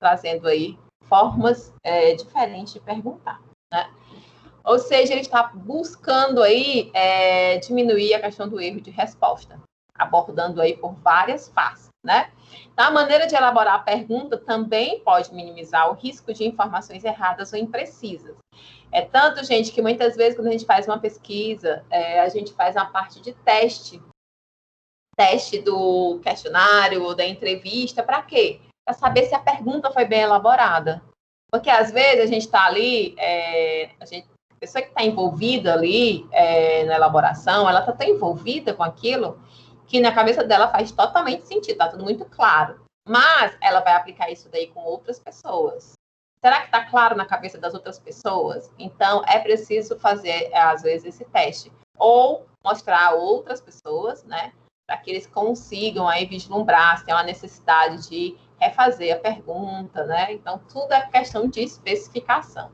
trazendo aí formas diferentes de perguntar. Né? Ou seja, ele está buscando aí diminuir a questão do erro de resposta, abordando aí por várias faces, né? Então, a maneira de elaborar a pergunta também pode minimizar o risco de informações erradas ou imprecisas. É tanto, gente, que muitas vezes, quando a gente faz uma pesquisa, a gente faz uma parte de teste do questionário ou da entrevista, para quê? Para saber se a pergunta foi bem elaborada. Porque, às vezes, a gente está ali, a pessoa que está envolvida ali na elaboração, ela está tão envolvida com aquilo que na cabeça dela faz totalmente sentido, está tudo muito claro. Mas ela vai aplicar isso daí com outras pessoas. Será que está claro na cabeça das outras pessoas? Então, é preciso fazer, às vezes, esse teste. Ou mostrar a outras pessoas, né? Para que eles consigam aí vislumbrar se tem uma necessidade de refazer a pergunta, né? Então, tudo é questão de especificação.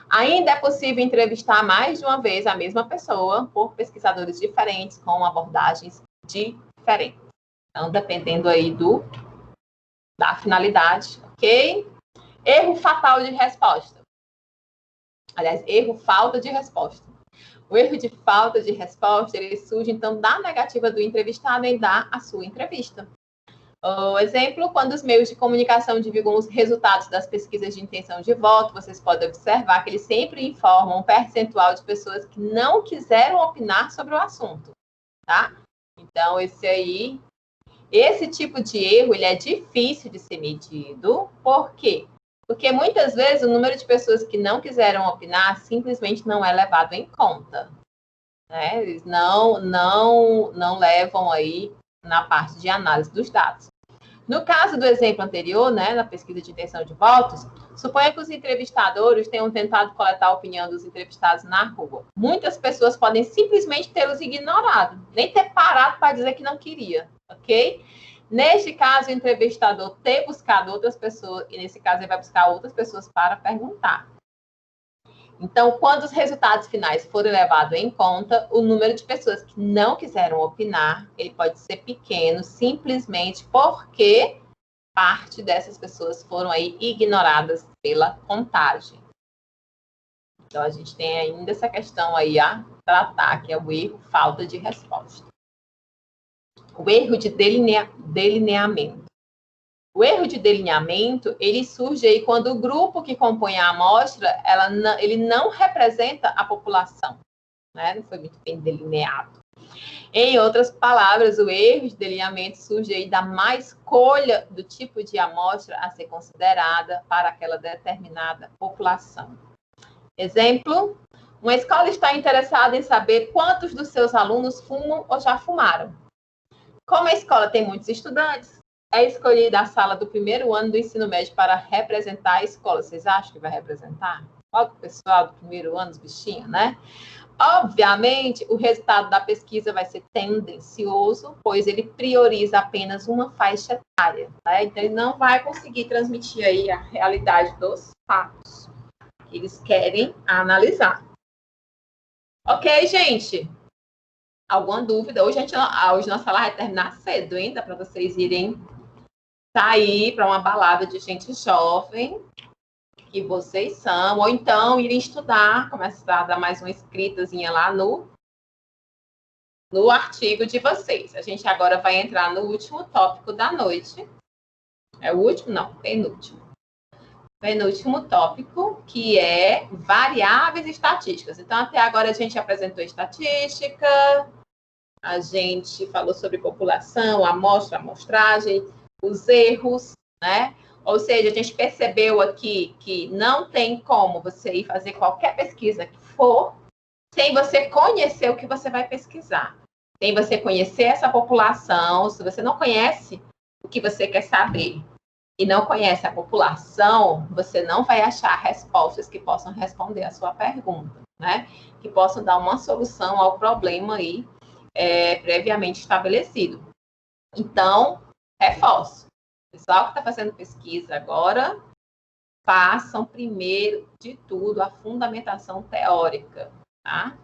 Ainda é possível entrevistar mais de uma vez a mesma pessoa por pesquisadores diferentes, com abordagens diferentes. Então, dependendo aí da finalidade, ok? Erro fatal de resposta. Aliás, erro falta de resposta. O erro de falta de resposta, ele surge, então, da negativa do entrevistado em dar a sua entrevista. O exemplo, quando os meios de comunicação divulgam os resultados das pesquisas de intenção de voto, vocês podem observar que eles sempre informam um percentual de pessoas que não quiseram opinar sobre o assunto, tá? Então, esse tipo de erro, ele é difícil de ser medido. Por quê? Porque muitas vezes o número de pessoas que não quiseram opinar simplesmente não é levado em conta. Né? Eles não levam aí na parte de análise dos dados. No caso do exemplo anterior, né, na pesquisa de intenção de votos, suponha que os entrevistadores tenham tentado coletar a opinião dos entrevistados na rua. Muitas pessoas podem simplesmente tê-los ignorado, nem ter parado para dizer que não queria, ok? Neste caso, o entrevistador ter buscado outras pessoas, e nesse caso ele vai buscar outras pessoas para perguntar. Então, quando os resultados finais forem levados em conta, o número de pessoas que não quiseram opinar, ele pode ser pequeno, simplesmente porque parte dessas pessoas foram aí ignoradas pela contagem. Então, a gente tem ainda essa questão aí a tratar, que é o erro, falta de resposta. O erro de delineamento. O erro de delineamento, ele surge aí quando o grupo que compõe a amostra, ele não representa a população, né? Não foi muito bem delineado. Em outras palavras, o erro de delineamento surge aí da má escolha do tipo de amostra a ser considerada para aquela determinada população. Exemplo, uma escola está interessada em saber quantos dos seus alunos fumam ou já fumaram. Como a escola tem muitos estudantes, é escolhida a sala do primeiro ano do ensino médio para representar a escola. Vocês acham que vai representar? Olha o pessoal do primeiro ano, os bichinhos, né? Obviamente, o resultado da pesquisa vai ser tendencioso, pois ele prioriza apenas uma faixa etária, né? Então, ele não vai conseguir transmitir aí a realidade dos fatos que eles querem analisar. Ok, gente? Alguma dúvida? Hoje nossa live vai terminar cedo, hein? Dá para vocês irem sair para uma balada de gente jovem, que vocês são, ou então irem estudar, começar a dar mais uma escritazinha lá no artigo de vocês. A gente agora vai entrar no último tópico da noite. É o último? Não, penúltimo. Penúltimo tópico, que é variáveis estatísticas. Então, até agora a gente apresentou estatística, a gente falou sobre população, amostra, amostragem, os erros, né? Ou seja, a gente percebeu aqui que não tem como você ir fazer qualquer pesquisa que for sem você conhecer o que você vai pesquisar. Sem você conhecer essa população, se você não conhece o que você quer saber e não conhece a população, você não vai achar respostas que possam responder a sua pergunta, né? Que possam dar uma solução ao problema aí previamente estabelecido. Então, reforço. O pessoal que está fazendo pesquisa agora, façam primeiro de tudo a fundamentação teórica, tá?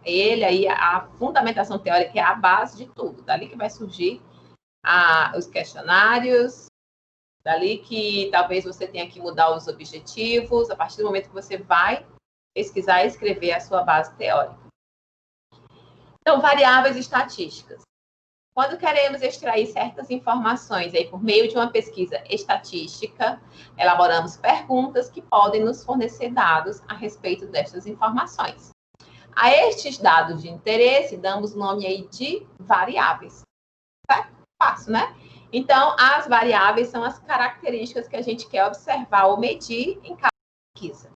A fundamentação teórica é a base de tudo. Dali que vai surgir os questionários, dali que talvez você tenha que mudar os objetivos, a partir do momento que você vai pesquisar e escrever a sua base teórica. Então, variáveis estatísticas. Quando queremos extrair certas informações aí por meio de uma pesquisa estatística, elaboramos perguntas que podem nos fornecer dados a respeito destas informações. A estes dados de interesse, damos o nome aí de variáveis. Tá? Fácil, né? Então, as variáveis são as características que a gente quer observar ou medir em cada pesquisa.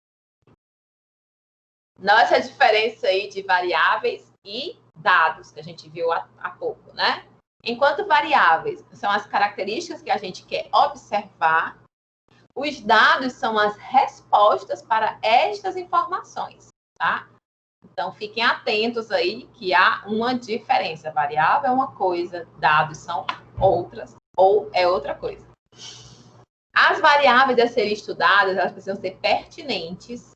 Nossa diferença aí de variáveis e dados, que a gente viu há pouco, né? Enquanto variáveis são as características que a gente quer observar, os dados são as respostas para estas informações, tá? Então, fiquem atentos aí que há uma diferença. Variável é uma coisa, dados são outras, ou é outra coisa. As variáveis a serem estudadas, elas precisam ser pertinentes,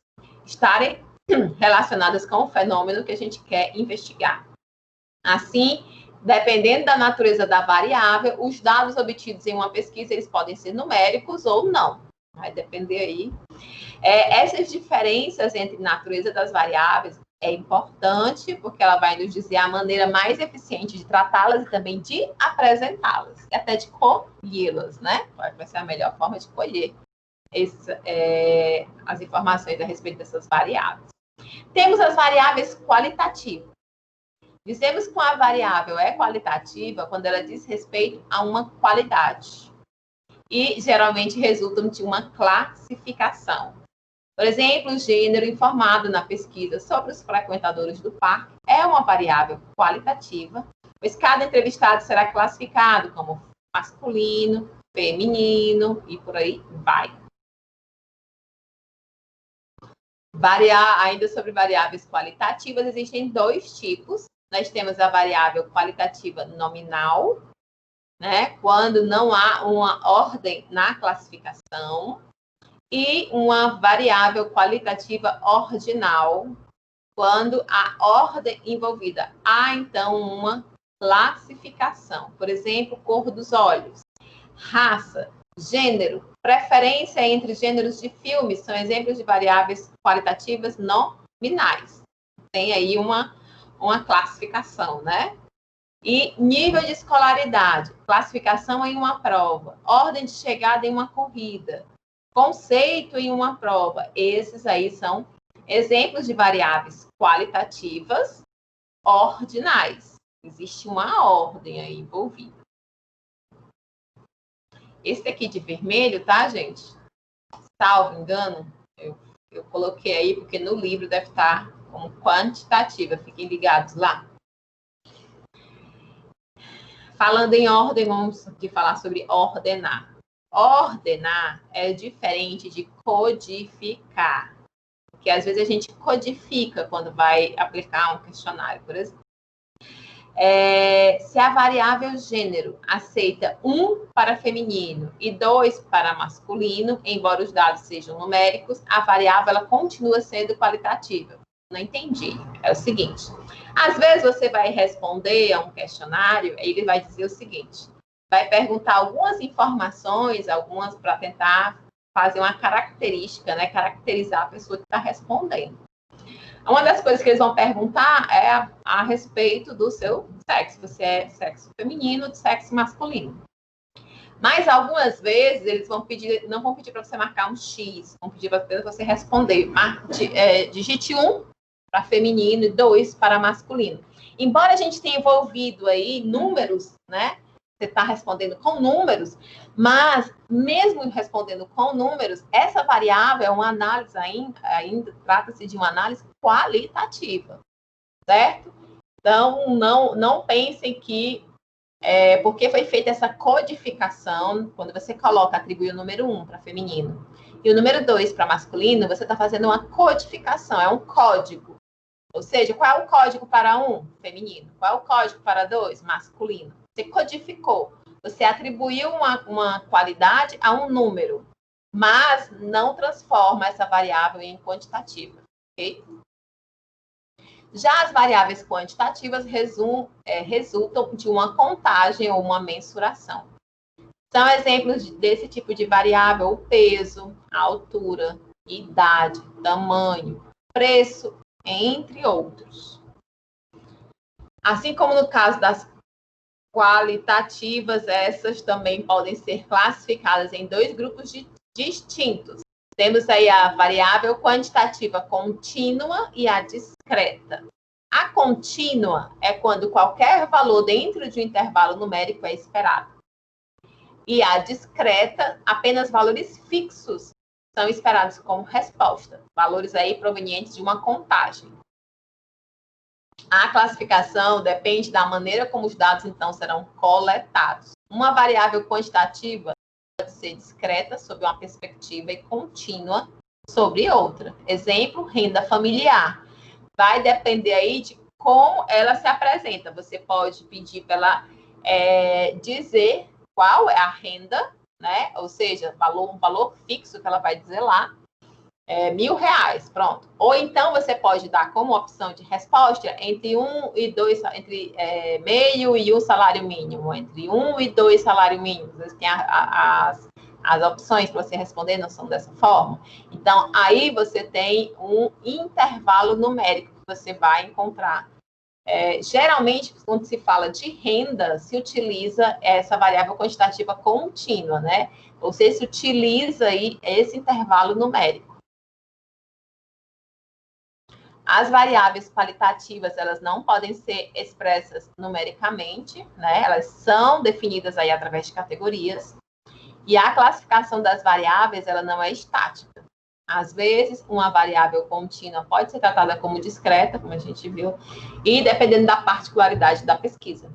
estarem relacionadas com o fenômeno que a gente quer investigar. Assim, dependendo da natureza da variável, os dados obtidos em uma pesquisa, eles podem ser numéricos ou não. Vai depender aí. Essas diferenças entre natureza das variáveis é importante, porque ela vai nos dizer a maneira mais eficiente de tratá-las e também de apresentá-las, e até de colhê-las, né? Vai ser a melhor forma de colher as informações a respeito dessas variáveis. Temos as variáveis qualitativas. Dizemos que uma variável é qualitativa quando ela diz respeito a uma qualidade e geralmente resultam de uma classificação. Por exemplo, o gênero informado na pesquisa sobre os frequentadores do parque é uma variável qualitativa pois cada entrevistado será classificado como masculino, feminino e por aí vai. Ainda sobre variáveis qualitativas, existem dois tipos. Nós temos a variável qualitativa nominal, né, quando não há uma ordem na classificação, e uma variável qualitativa ordinal, quando a ordem envolvida há, então, uma classificação. Por exemplo, cor dos olhos, raça, gênero, preferência entre gêneros de filmes, são exemplos de variáveis qualitativas nominais. Tem aí uma classificação, né? E nível de escolaridade, classificação em uma prova, ordem de chegada em uma corrida, conceito em uma prova. Esses aí são exemplos de variáveis qualitativas ordinais. Existe uma ordem aí envolvida. Esse aqui de vermelho, tá, gente? Salvo engano, eu coloquei aí porque no livro deve estar como quantitativa. Fiquem ligados lá. Falando em ordem, vamos aqui falar sobre ordenar. Ordenar é diferente de codificar. Porque às vezes a gente codifica quando vai aplicar um questionário, por exemplo. Se a variável gênero aceita 1 para feminino e 2 para masculino, embora os dados sejam numéricos, a variável ela continua sendo qualitativa. Não entendi. É o seguinte, às vezes você vai responder a um questionário e ele vai dizer o seguinte, vai perguntar algumas informações, para tentar fazer uma característica, né, caracterizar a pessoa que está respondendo. Uma das coisas que eles vão perguntar é a respeito do seu sexo. Você é sexo feminino ou de sexo masculino. Mas algumas vezes eles não vão pedir para você marcar um X, vão pedir para você responder. Digite 1 para feminino e 2 para masculino. Embora a gente tenha envolvido aí números, né? Você está respondendo com números, mas mesmo respondendo com números, essa variável é uma análise ainda trata-se de uma análise qualitativa, certo? Então, não pensem que porque foi feita essa codificação, quando você atribui o número 1 para feminino e o número 2 para masculino, você está fazendo uma codificação, é um código. Ou seja, qual é o código para 1? Feminino. Qual é o código para 2? Masculino. Você codificou, você atribuiu uma qualidade a um número, mas não transforma essa variável em quantitativa, ok? Já as variáveis quantitativas resultam de uma contagem ou uma mensuração. São exemplos desse tipo de variável o peso, a altura, idade, tamanho, preço, entre outros. Assim como no caso das qualitativas, essas também podem ser classificadas em dois grupos distintos. Temos aí a variável quantitativa contínua e a discreta. A contínua é quando qualquer valor dentro de um intervalo numérico é esperado. E a discreta, apenas valores fixos são esperados como resposta. Valores aí provenientes de uma contagem. A classificação depende da maneira como os dados, então, serão coletados. Uma variável quantitativa pode ser discreta sob uma perspectiva e contínua sobre outra. Exemplo, renda familiar. Vai depender aí de como ela se apresenta. Você pode pedir para ela dizer qual é a renda, né? Ou seja, um valor fixo que ela vai dizer lá. R$1.000, pronto. Ou então você pode dar como opção de resposta entre 1 e 2, entre meio e 1 salário mínimo, entre 1 e 2 salários mínimos. Tem as opções para você responder não são dessa forma. Então, aí você tem um intervalo numérico que você vai encontrar. Geralmente, quando se fala de renda, se utiliza essa variável quantitativa contínua, né? Ou seja, se utiliza aí esse intervalo numérico. As variáveis qualitativas, elas não podem ser expressas numericamente, né? Elas são definidas aí através de categorias. E a classificação das variáveis, ela não é estática. Às vezes, uma variável contínua pode ser tratada como discreta, como a gente viu, e dependendo da particularidade da pesquisa.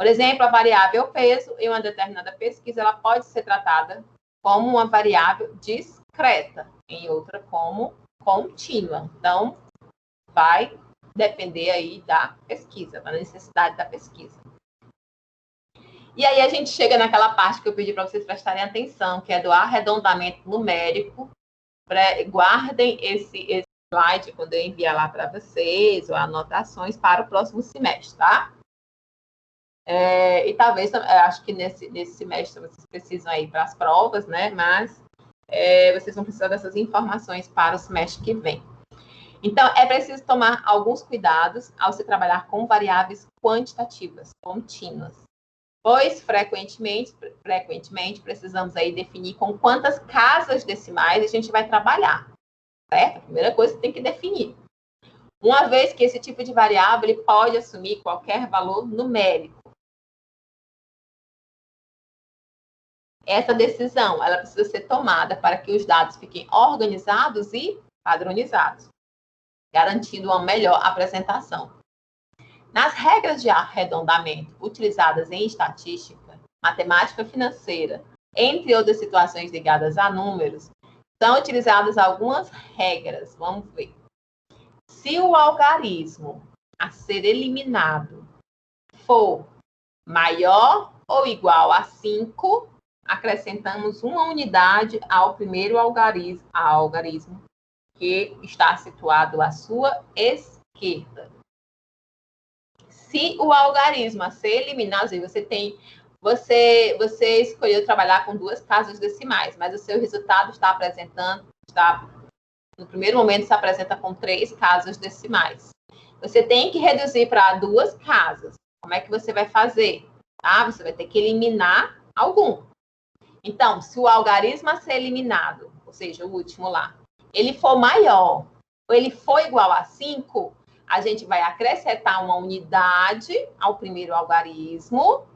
Por exemplo, a variável peso, em uma determinada pesquisa, ela pode ser tratada como uma variável discreta, em outra como contínua. Então, vai depender aí da pesquisa, da necessidade da pesquisa. E aí a gente chega naquela parte que eu pedi para vocês prestarem atenção, que é do arredondamento numérico. Guardem esse slide quando eu enviar lá para vocês, ou anotações para o próximo semestre, tá? E talvez, acho que nesse semestre vocês precisam ir para as provas, né? Mas vocês vão precisar dessas informações para o semestre que vem. Então, é preciso tomar alguns cuidados ao se trabalhar com variáveis quantitativas, contínuas, pois frequentemente precisamos aí definir com quantas casas decimais a gente vai trabalhar, certo? A primeira coisa que tem que definir. Uma vez que esse tipo de variável ele pode assumir qualquer valor numérico. Essa decisão, ela precisa ser tomada para que os dados fiquem organizados e padronizados, garantindo uma melhor apresentação. Nas regras de arredondamento utilizadas em estatística, matemática financeira, entre outras situações ligadas a números, são utilizadas algumas regras. Vamos ver. Se o algarismo a ser eliminado for maior ou igual a 5, acrescentamos uma unidade ao primeiro algarismo que está situado à sua esquerda. Se o algarismo a ser eliminado, você escolheu trabalhar com 2 casas decimais, mas o seu resultado no primeiro momento se apresenta com 3 casas decimais. Você tem que reduzir para 2 casas. Como é que você vai fazer? Você vai ter que eliminar algum. Então, se o algarismo a ser eliminado, ou seja, o último lá, ele for maior ou ele for igual a 5, a gente vai acrescentar uma unidade ao primeiro algarismo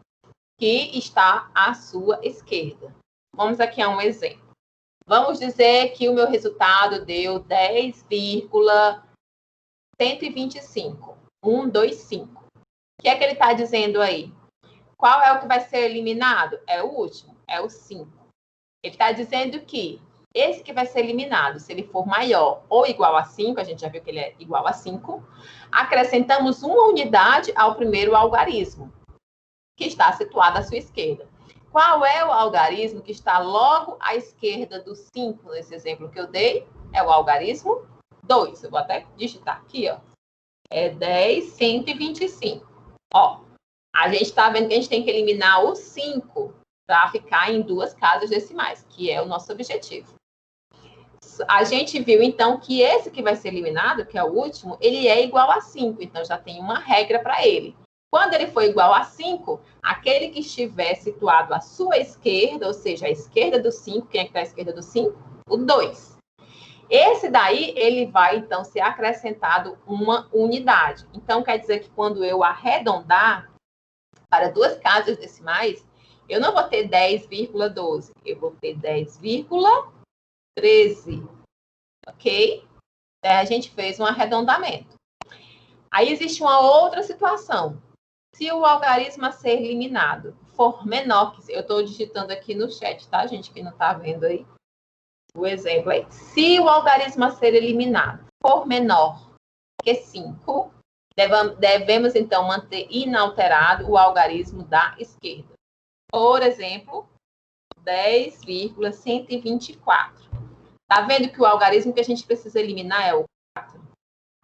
que está à sua esquerda. Vamos aqui a um exemplo. Vamos dizer que o meu resultado deu 10,125. 125. O que é que ele está dizendo aí? Qual é o que vai ser eliminado? É o último, é o 5. Ele está dizendo que esse que vai ser eliminado, se ele for maior ou igual a 5, a gente já viu que ele é igual a 5, acrescentamos uma unidade ao primeiro algarismo, que está situado à sua esquerda. Qual é o algarismo que está logo à esquerda do 5, nesse exemplo que eu dei? É o algarismo 2. Eu vou até digitar aqui, ó. É 10,125. Ó, a gente está vendo que a gente tem que eliminar o 5 para ficar em 2 casas decimais, que é o nosso objetivo. A gente viu, então, que esse que vai ser eliminado, que é o último, ele é igual a 5. Então, já tem uma regra para ele. Quando ele for igual a 5, aquele que estiver situado à sua esquerda, ou seja, à esquerda do 5, quem é que está à esquerda do 5? O 2. Esse daí, ele vai, então, ser acrescentado uma unidade. Então, quer dizer que quando eu arredondar para 2 casas decimais, eu não vou ter 10,12, eu vou ter 10,13, ok? A gente fez um arredondamento. Aí existe uma outra situação. Se o algarismo a ser eliminado for menor, eu estou digitando aqui no chat, tá, gente, que não está vendo aí o exemplo aí. Se o algarismo a ser eliminado for menor que 5, devemos então manter inalterado o algarismo da esquerda. Por exemplo, 10,124. Tá vendo que o algarismo que a gente precisa eliminar é o 4?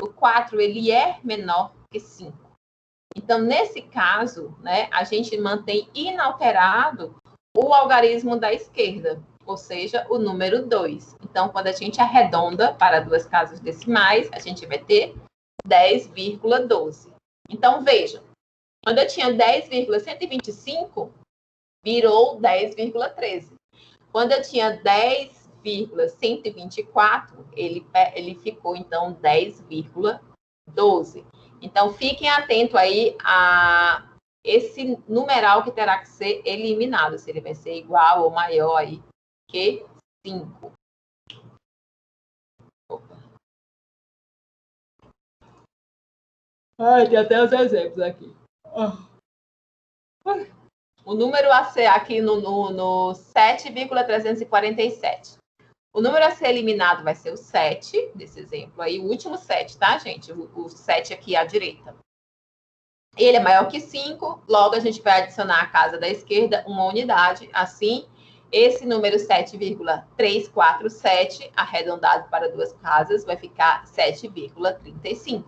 O 4, ele é menor que 5. Então, nesse caso, né, a gente mantém inalterado o algarismo da esquerda, ou seja, o número 2. Então, quando a gente arredonda para 2 casas decimais, a gente vai ter 10,12. Então, vejam, quando eu tinha 10,125, virou 10,13. Quando eu tinha 10,124, ele ficou, então, 10,12. Então, fiquem atentos aí a esse numeral que terá que ser eliminado, se ele vai ser igual ou maior aí que 5. Tem até os exemplos aqui. O número a ser aqui no 7,347. O número a ser eliminado vai ser o 7, desse exemplo aí, o último 7, tá, gente? O 7 aqui à direita. Ele é maior que 5, logo a gente vai adicionar à casa da esquerda uma unidade. Assim, esse número 7,347, arredondado para duas casas, vai ficar 7,35.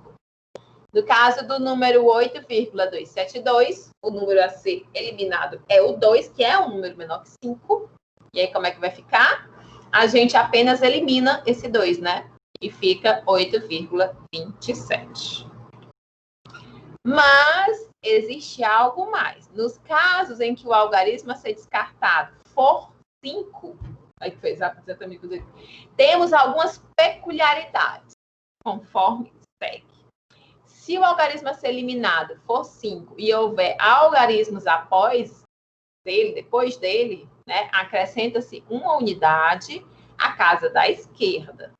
No caso do número 8,272, o número a ser eliminado é o 2, que é um número menor que 5. E aí, como é que vai ficar? A gente apenas elimina esse 2, né? E fica 8,27. Mas existe algo mais. Nos casos em que o algarismo a ser descartado for 5, aí que foi exatamente o que eu disse, temos algumas peculiaridades, conforme segue. Se o algarismo a ser eliminado for 5 e houver algarismos após dele, depois dele, né, acrescenta-se uma unidade à casa da esquerda.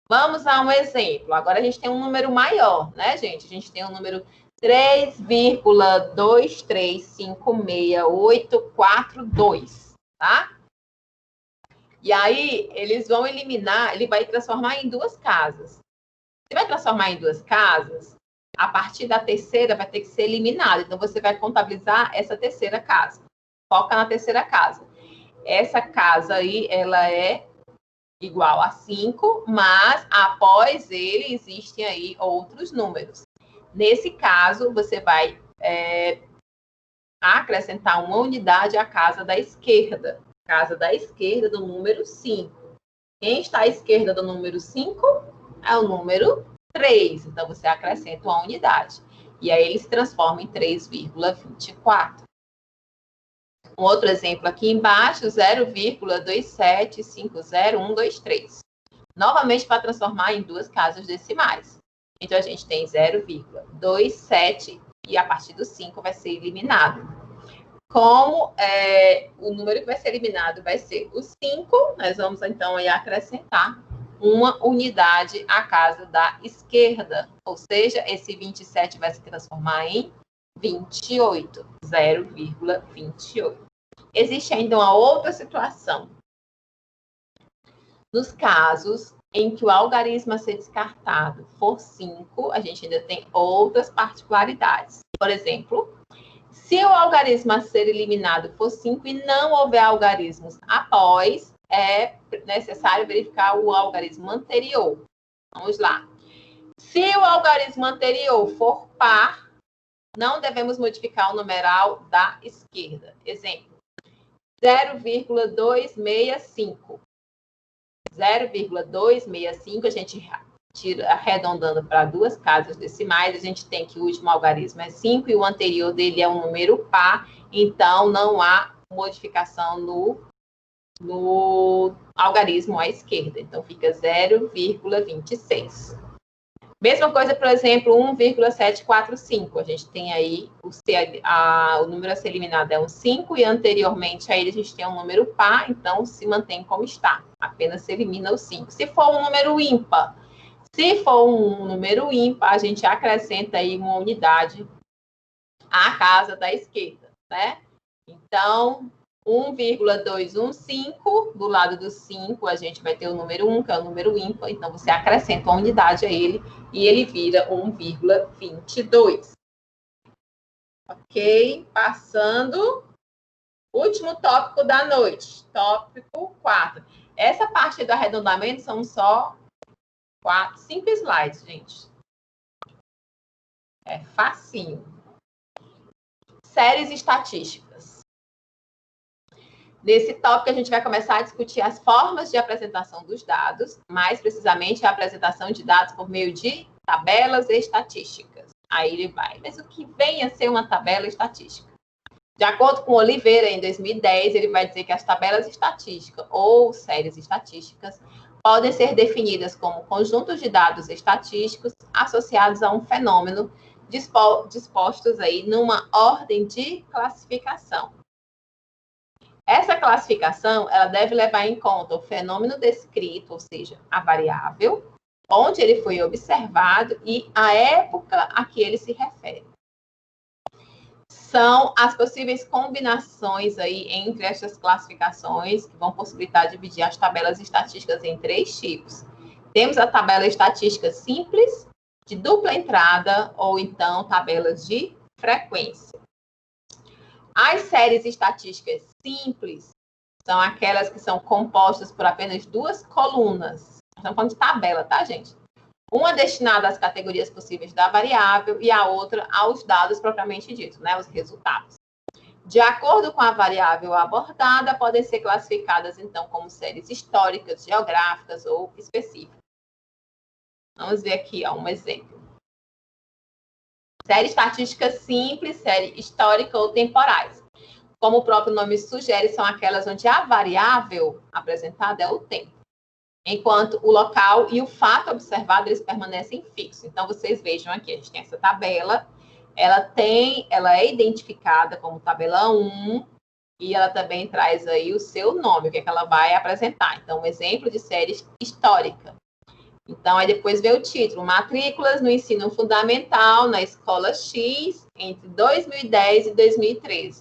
Vamos a um exemplo. Agora a gente tem um número maior, né, gente? A gente tem um número 3,2356842, tá? E aí, eles vão eliminar, ele vai transformar em duas casas. Se vai transformar em duas casas, a partir da terceira vai ter que ser eliminada. Então, você vai contabilizar essa terceira casa. Foca na terceira casa. Essa casa aí, ela é igual a 5, mas após ele existem aí outros números. Nesse caso, você vai acrescentar uma unidade à casa da esquerda. Casa da esquerda do número 5. Quem está à esquerda do número 5 é o número 3. Então, você acrescenta uma unidade. E aí, ele se transforma em 3,24. Um outro exemplo aqui embaixo, 0,2750123. Novamente, para transformar em duas casas decimais. Então, a gente tem 0,27 e a partir do 5 vai ser eliminado. Como o número que vai ser eliminado vai ser o 5, nós vamos então aí acrescentar uma unidade à casa da esquerda. Ou seja, esse 27 vai se transformar em 28, 0,28. Existe ainda uma outra situação. Nos casos em que o algarismo a ser descartado for 5, a gente ainda tem outras particularidades. Por exemplo, se o algarismo a ser eliminado for 5 e não houver algarismos após, é necessário verificar o algarismo anterior. Vamos lá. Se o algarismo anterior for par, não devemos modificar o numeral da esquerda. Exemplo, 0,265. 0,265, a gente tira arredondando para duas casas decimais, a gente tem que o último algarismo é 5 e o anterior dele é um número par, então não há modificação no algarismo à esquerda. Então, fica 0,26. Mesma coisa, por exemplo, 1,745. A gente tem aí o número a ser eliminado é um 5 e anteriormente a ele a gente tem um número par, então se mantém como está. Apenas se elimina o 5. Se for um número ímpar, a gente acrescenta aí uma unidade à casa da esquerda, né? Então, 1,215, do lado do 5, a gente vai ter o número 1, que é o número ímpar, então você acrescenta uma unidade a ele e ele vira 1,22. Ok? Passando, último tópico da noite, tópico 4. Essa parte do arredondamento são só 5 slides, gente. É facinho. Séries estatísticas. Nesse tópico, a gente vai começar a discutir as formas de apresentação dos dados, mais precisamente a apresentação de dados por meio de tabelas estatísticas. Aí ele vai. Mas o que vem a ser uma tabela estatística? De acordo com Oliveira, em 2010, ele vai dizer que as tabelas estatísticas ou séries estatísticas podem ser definidas como conjuntos de dados estatísticos associados a um fenômeno dispostos aí numa ordem de classificação. Essa classificação, ela deve levar em conta o fenômeno descrito, ou seja, a variável, onde ele foi observado e a época a que ele se refere. são as possíveis combinações aí entre essas classificações que vão possibilitar dividir as tabelas estatísticas em 3 tipos. Temos a tabela estatística simples, de dupla entrada, ou então tabelas de frequência. As séries estatísticas simples são aquelas que são compostas por apenas 2 colunas. Estamos falando de tabela, tá, gente? Uma destinada às categorias possíveis da variável e a outra aos dados propriamente ditos, né, os resultados. De acordo com a variável abordada, podem ser classificadas, então, como séries históricas, geográficas ou específicas. Vamos ver aqui, ó, um exemplo. Série estatística simples, série histórica ou temporais. Como o próprio nome sugere, são aquelas onde a variável apresentada é o tempo. Enquanto o local e o fato observado, eles permanecem fixos. Então, vocês vejam aqui, a gente tem essa tabela, ela é identificada como tabela 1, e ela também traz aí o seu nome, o que é que ela vai apresentar. Então, um exemplo de série histórica. Então, aí depois vem o título, matrículas no ensino fundamental na escola X entre 2010 e 2013.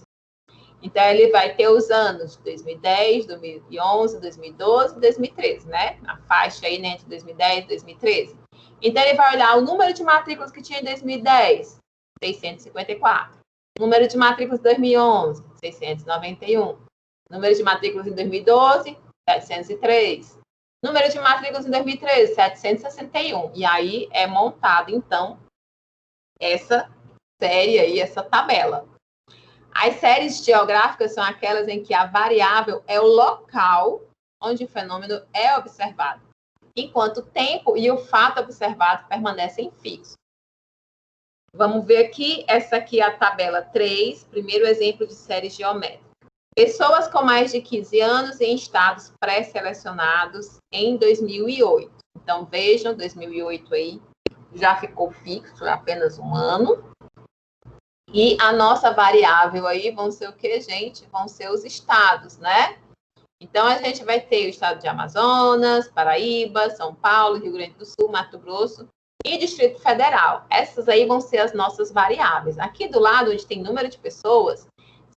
Então, ele vai ter os anos de 2010, 2011, 2012 e 2013, né? A faixa aí, né, entre 2010 e 2013. Então, ele vai olhar o número de matrículas que tinha em 2010, 654. Número de matrículas de 2011, 691. Número de matrículas em 2012, 703. Número de matrículas em 2013, 761. E aí é montado, então, essa série aí, essa tabela. As séries geográficas são aquelas em que a variável é o local onde o fenômeno é observado, enquanto o tempo e o fato observado permanecem fixos. Vamos ver aqui, essa aqui é a tabela 3, primeiro exemplo de série geométrica. Pessoas com mais de 15 anos em estados pré-selecionados em 2008. Então, vejam, 2008 aí já ficou fixo, apenas um ano. E a nossa variável aí vão ser o que, gente? Vão ser os estados, né? Então, a gente vai ter o estado de Amazonas, Paraíba, São Paulo, Rio Grande do Sul, Mato Grosso e Distrito Federal. Essas aí vão ser as nossas variáveis. Aqui do lado, onde tem número de pessoas,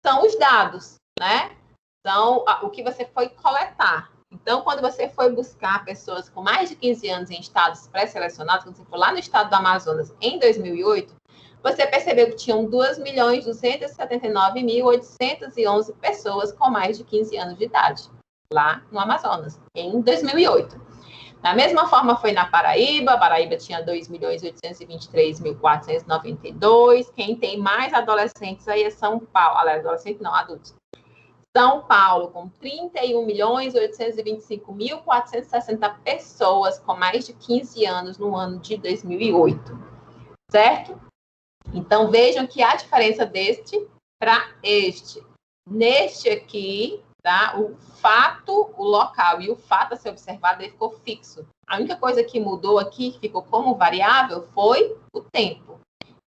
são os dados, né? Então, o que você foi coletar. Então, quando você foi buscar pessoas com mais de 15 anos em estados pré-selecionados, quando você for lá no estado do Amazonas em 2008, você percebeu que tinham 2.279.811 pessoas com mais de 15 anos de idade, lá no Amazonas, em 2008. Da mesma forma, foi na Paraíba. Paraíba tinha 2.823.492. Quem tem mais adolescentes aí é São Paulo. Aliás, adolescentes não, adultos. São Paulo, com 31.825.460 pessoas com mais de 15 anos no ano de 2008. Certo? Então, vejam que há diferença deste para este. Neste aqui, tá? O fato, o local e o fato a ser observado, ele ficou fixo. A única coisa que mudou aqui, que ficou como variável, foi o tempo.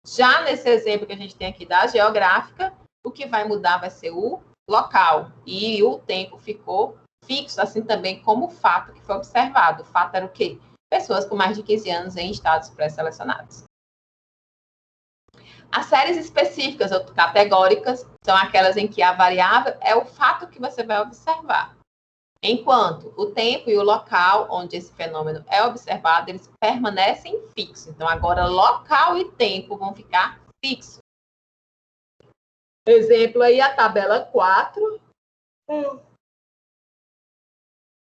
Já nesse exemplo que a gente tem aqui da geográfica, o que vai mudar vai ser o local. E o tempo ficou fixo, assim também como o fato que foi observado. O fato era o quê? Pessoas com mais de 15 anos em estados pré-selecionados. As séries específicas ou categóricas são aquelas em que a variável é o fato que você vai observar. Enquanto o tempo e o local onde esse fenômeno é observado, eles permanecem fixos. Então, agora, local e tempo vão ficar fixos. Exemplo aí, a tabela 4.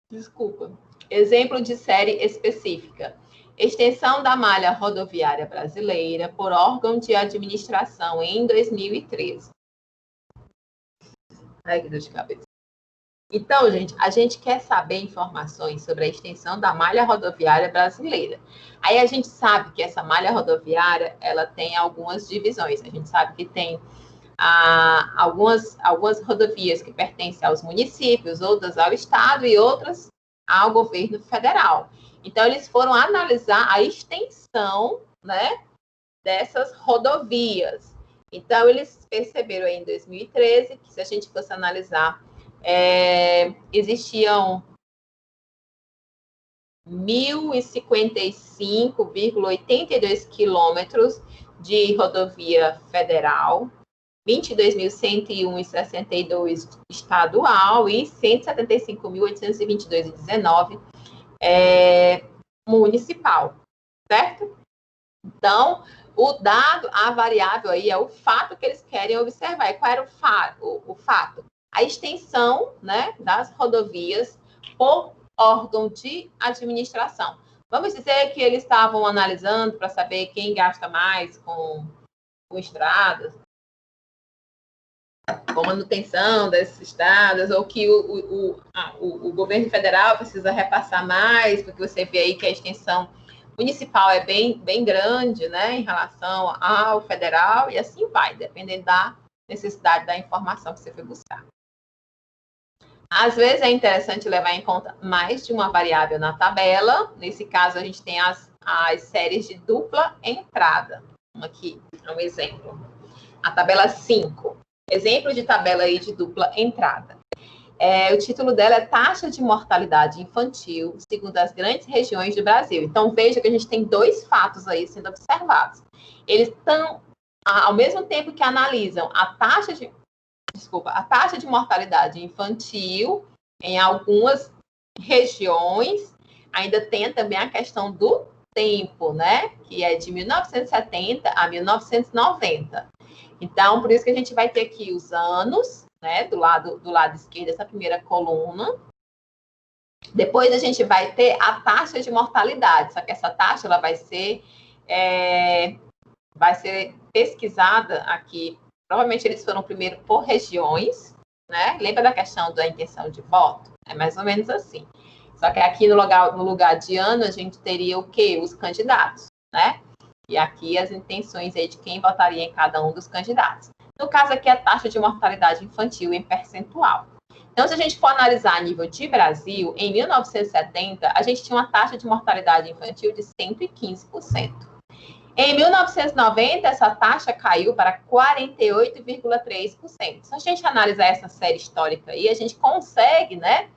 Desculpa. Exemplo de série específica. Extensão da malha rodoviária brasileira por órgão de administração em 2013. Ai, que dor de cabeça. Então, gente, a gente quer saber informações sobre a extensão da malha rodoviária brasileira. Aí a gente sabe que essa malha rodoviária, ela tem algumas divisões. A gente sabe que tem algumas rodovias que pertencem aos municípios, outras ao estado e outras ao governo federal. Então, eles foram analisar a extensão, né, dessas rodovias. Então, eles perceberam aí em 2013 que, se a gente fosse analisar, existiam 1.055,82 quilômetros de rodovia federal 22.101,62 estadual e 175.822,19 municipal, certo? Então, o dado, a variável aí é o fato que eles querem observar. E qual era o fato? A extensão, né, das rodovias por órgão de administração. Vamos dizer que eles estavam analisando para saber quem gasta mais com estradas, com manutenção dessas estradas, ou que o governo federal precisa repassar mais, porque você vê aí que a extensão municipal é bem grande, né, em relação ao federal, e assim vai, dependendo da necessidade da informação que você foi buscar. Às vezes é interessante levar em conta mais de uma variável na tabela. Nesse caso, a gente tem as séries de dupla entrada. Aqui é um exemplo. A tabela 5. Exemplo de tabela aí de dupla entrada. O título dela é Taxa de Mortalidade Infantil, segundo as grandes regiões do Brasil. Então, veja que a gente tem dois fatos aí sendo observados. Eles estão, ao mesmo tempo que analisam a taxa de mortalidade infantil em algumas regiões, ainda tem também a questão do tempo, né? Que é de 1970 a 1990. Então, por isso que a gente vai ter aqui os anos, né? Do lado esquerdo, essa primeira coluna. Depois a gente vai ter a taxa de mortalidade, só que essa taxa ela vai ser pesquisada aqui. Provavelmente eles foram primeiro por regiões, né? Lembra da questão da intenção de voto? É mais ou menos assim. Só que aqui no lugar de ano, a gente teria o quê? Os candidatos, né? E aqui as intenções aí de quem votaria em cada um dos candidatos. No caso aqui, a taxa de mortalidade infantil em percentual. Então, se a gente for analisar a nível de Brasil, em 1970, a gente tinha uma taxa de mortalidade infantil de 115%. Em 1990, essa taxa caiu para 48,3%. Se a gente analisar essa série histórica aí, a gente consegue, né,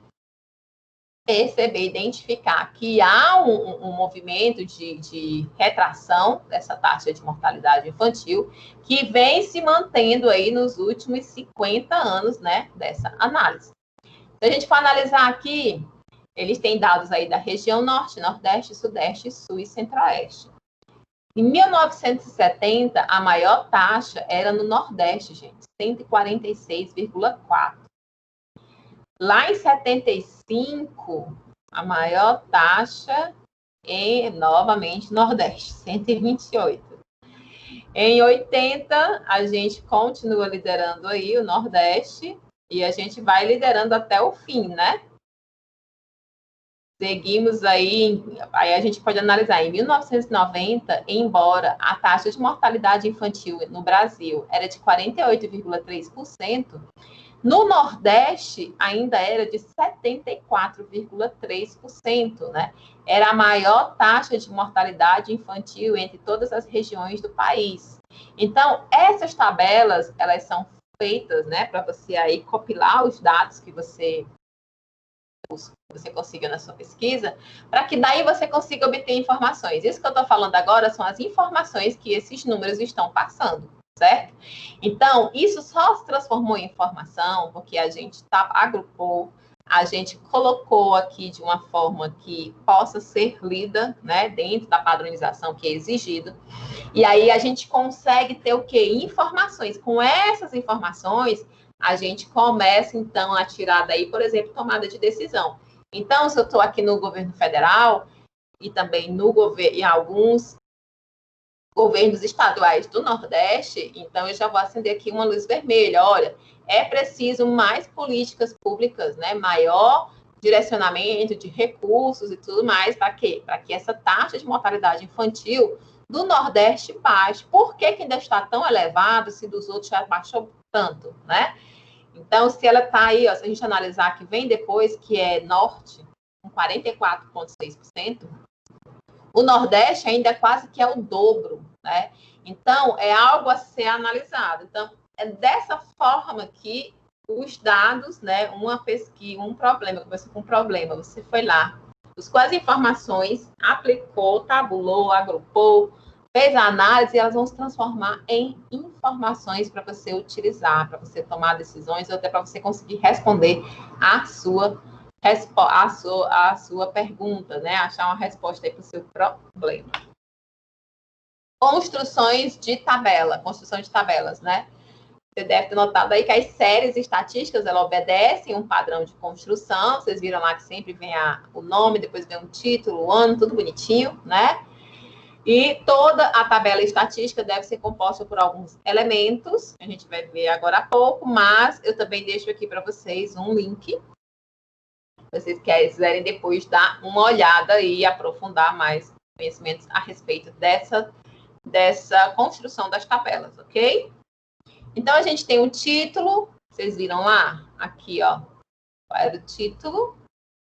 perceber, identificar que há um movimento de retração dessa taxa de mortalidade infantil que vem se mantendo aí nos últimos 50 anos, né, dessa análise. Se a gente for analisar aqui, eles têm dados aí da região Norte, Nordeste, Sudeste, Sul e Centro-Oeste. Em 1970, a maior taxa era no Nordeste, gente, 146,4%. Lá em 75, a maior taxa novamente, Nordeste, 128. Em 80, a gente continua liderando aí o Nordeste e a gente vai liderando até o fim, né? Seguimos aí a gente pode analisar, em 1990, embora a taxa de mortalidade infantil no Brasil era de 48,3%, no Nordeste ainda era de 74,3%, né? Era a maior taxa de mortalidade infantil entre todas as regiões do país. Então, essas tabelas, elas são feitas, né, para você aí compilar os dados que você conseguiu na sua pesquisa, para que daí você consiga obter informações. Isso que eu estou falando agora são as informações que esses números estão passando, certo? Então, isso só se transformou em informação porque a gente agrupou, a gente colocou aqui de uma forma que possa ser lida, né, dentro da padronização que é exigido. E aí a gente consegue ter o quê? Informações. Com essas informações, a gente começa, então, a tirar daí, por exemplo, tomada de decisão. Então, se eu estou aqui no governo federal e também em alguns governos estaduais do Nordeste, então eu já vou acender aqui uma luz vermelha. Olha, é preciso mais políticas públicas, né? Maior direcionamento de recursos e tudo mais, para quê? Para que essa taxa de mortalidade infantil do Nordeste baixe. Por que ainda está tão elevado se dos outros já baixou tanto, né? Então, se ela está aí, ó, se a gente analisar que vem depois, que é Norte, com 44,6%, o Nordeste ainda quase que é o dobro, né? Então, é algo a ser analisado. Então, é dessa forma que os dados, né, uma pesquisa, um problema, você foi lá, buscou as informações, aplicou, tabulou, agrupou, Fez a análise, elas vão se transformar em informações para você utilizar, para você tomar decisões, ou até para você conseguir responder a sua pergunta, né? Achar uma resposta aí para o seu problema. Construções de tabela, construção de tabelas, né? Você deve ter notado aí que as séries estatísticas, elas obedecem um padrão de construção. Vocês viram lá que sempre vem o nome, depois vem um título, o ano, tudo bonitinho, né? E toda a tabela estatística deve ser composta por alguns elementos, a gente vai ver agora há pouco, mas eu também deixo aqui para vocês um link, se vocês quiserem depois dar uma olhada e aprofundar mais conhecimentos a respeito dessa construção das tabelas, ok? Então, a gente tem um título, vocês viram lá? Aqui, ó, qual era o título?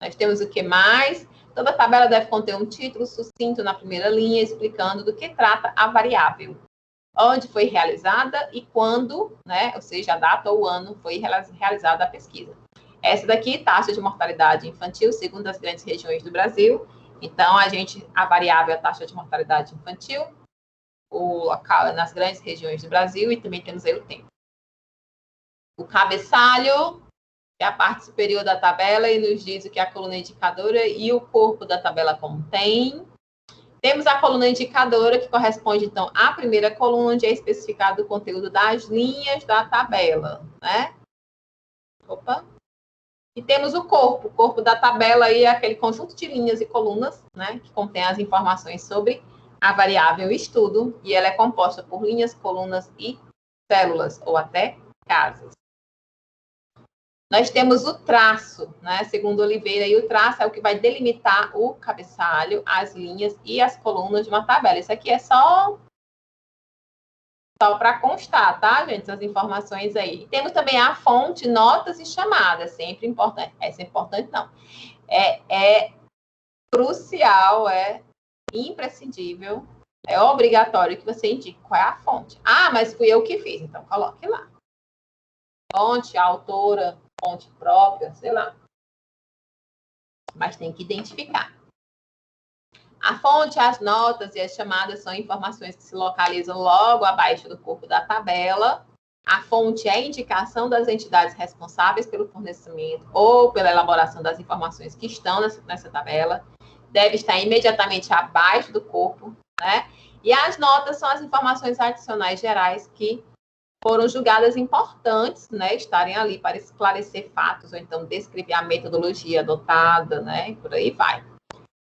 Nós temos o que mais? Toda tabela deve conter um título sucinto na primeira linha, explicando do que trata a variável, onde foi realizada e quando, né, ou seja, a data ou o ano foi realizada a pesquisa. Essa daqui, taxa de mortalidade infantil, segundo as grandes regiões do Brasil. Então, a variável é a taxa de mortalidade infantil, o local é nas grandes regiões do Brasil, e também temos aí o tempo. O cabeçalho, que é a parte superior da tabela, e nos diz o que a coluna indicadora e o corpo da tabela contém. Temos a coluna indicadora, que corresponde, então, à primeira coluna, onde é especificado o conteúdo das linhas da tabela, né? Opa! E temos o corpo da tabela aí é aquele conjunto de linhas e colunas, né, que contém as informações sobre a variável estudo, e ela é composta por linhas, colunas e células, ou até casas. Nós temos o traço, né, segundo Oliveira, e o traço é o que vai delimitar o cabeçalho, as linhas e as colunas de uma tabela. Isso aqui é só para constar, tá, gente? Essas informações aí. Temos também a fonte, notas e chamadas. Sempre importante. Essa é importante, não. É crucial, é imprescindível, é obrigatório que você indique qual é a fonte. Ah, mas fui eu que fiz. Então, coloque lá. Fonte, autora, fonte própria, sei lá. Mas tem que identificar. A fonte, as notas e as chamadas são informações que se localizam logo abaixo do corpo da tabela. A fonte é a indicação das entidades responsáveis pelo fornecimento ou pela elaboração das informações que estão nessa tabela. Deve estar imediatamente abaixo do corpo, né? E as notas são as informações adicionais gerais que foram julgadas importantes, né, estarem ali para esclarecer fatos ou então descrever a metodologia adotada, né? E por aí vai.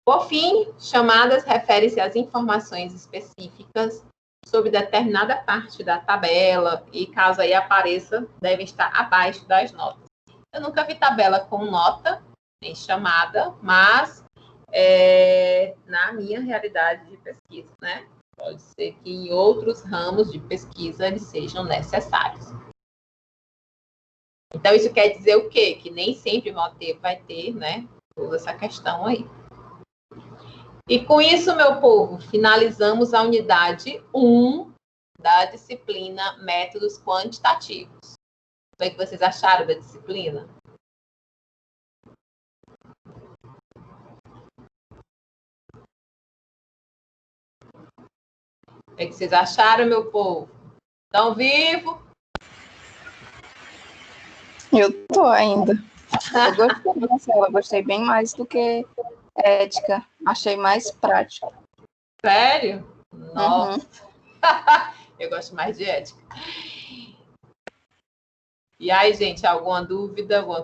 Por fim, chamadas refere-se às informações específicas sobre determinada parte da tabela e, caso aí apareça, deve estar abaixo das notas. Eu nunca vi tabela com nota, nem chamada, mas na minha realidade de pesquisa, né? Pode ser que em outros ramos de pesquisa eles sejam necessários. Então, isso quer dizer o quê? Que nem sempre vai ter, né, toda essa questão aí. E com isso, meu povo, finalizamos a unidade 1 da disciplina Métodos Quantitativos. O que vocês acharam da disciplina? O que vocês acharam, meu povo? Estão vivos? Eu tô ainda. Eu gostei, Marcela, gostei bem mais do que ética. Achei mais prático. Sério? Nossa. Eu gosto mais de ética. E aí, gente, alguma dúvida, alguma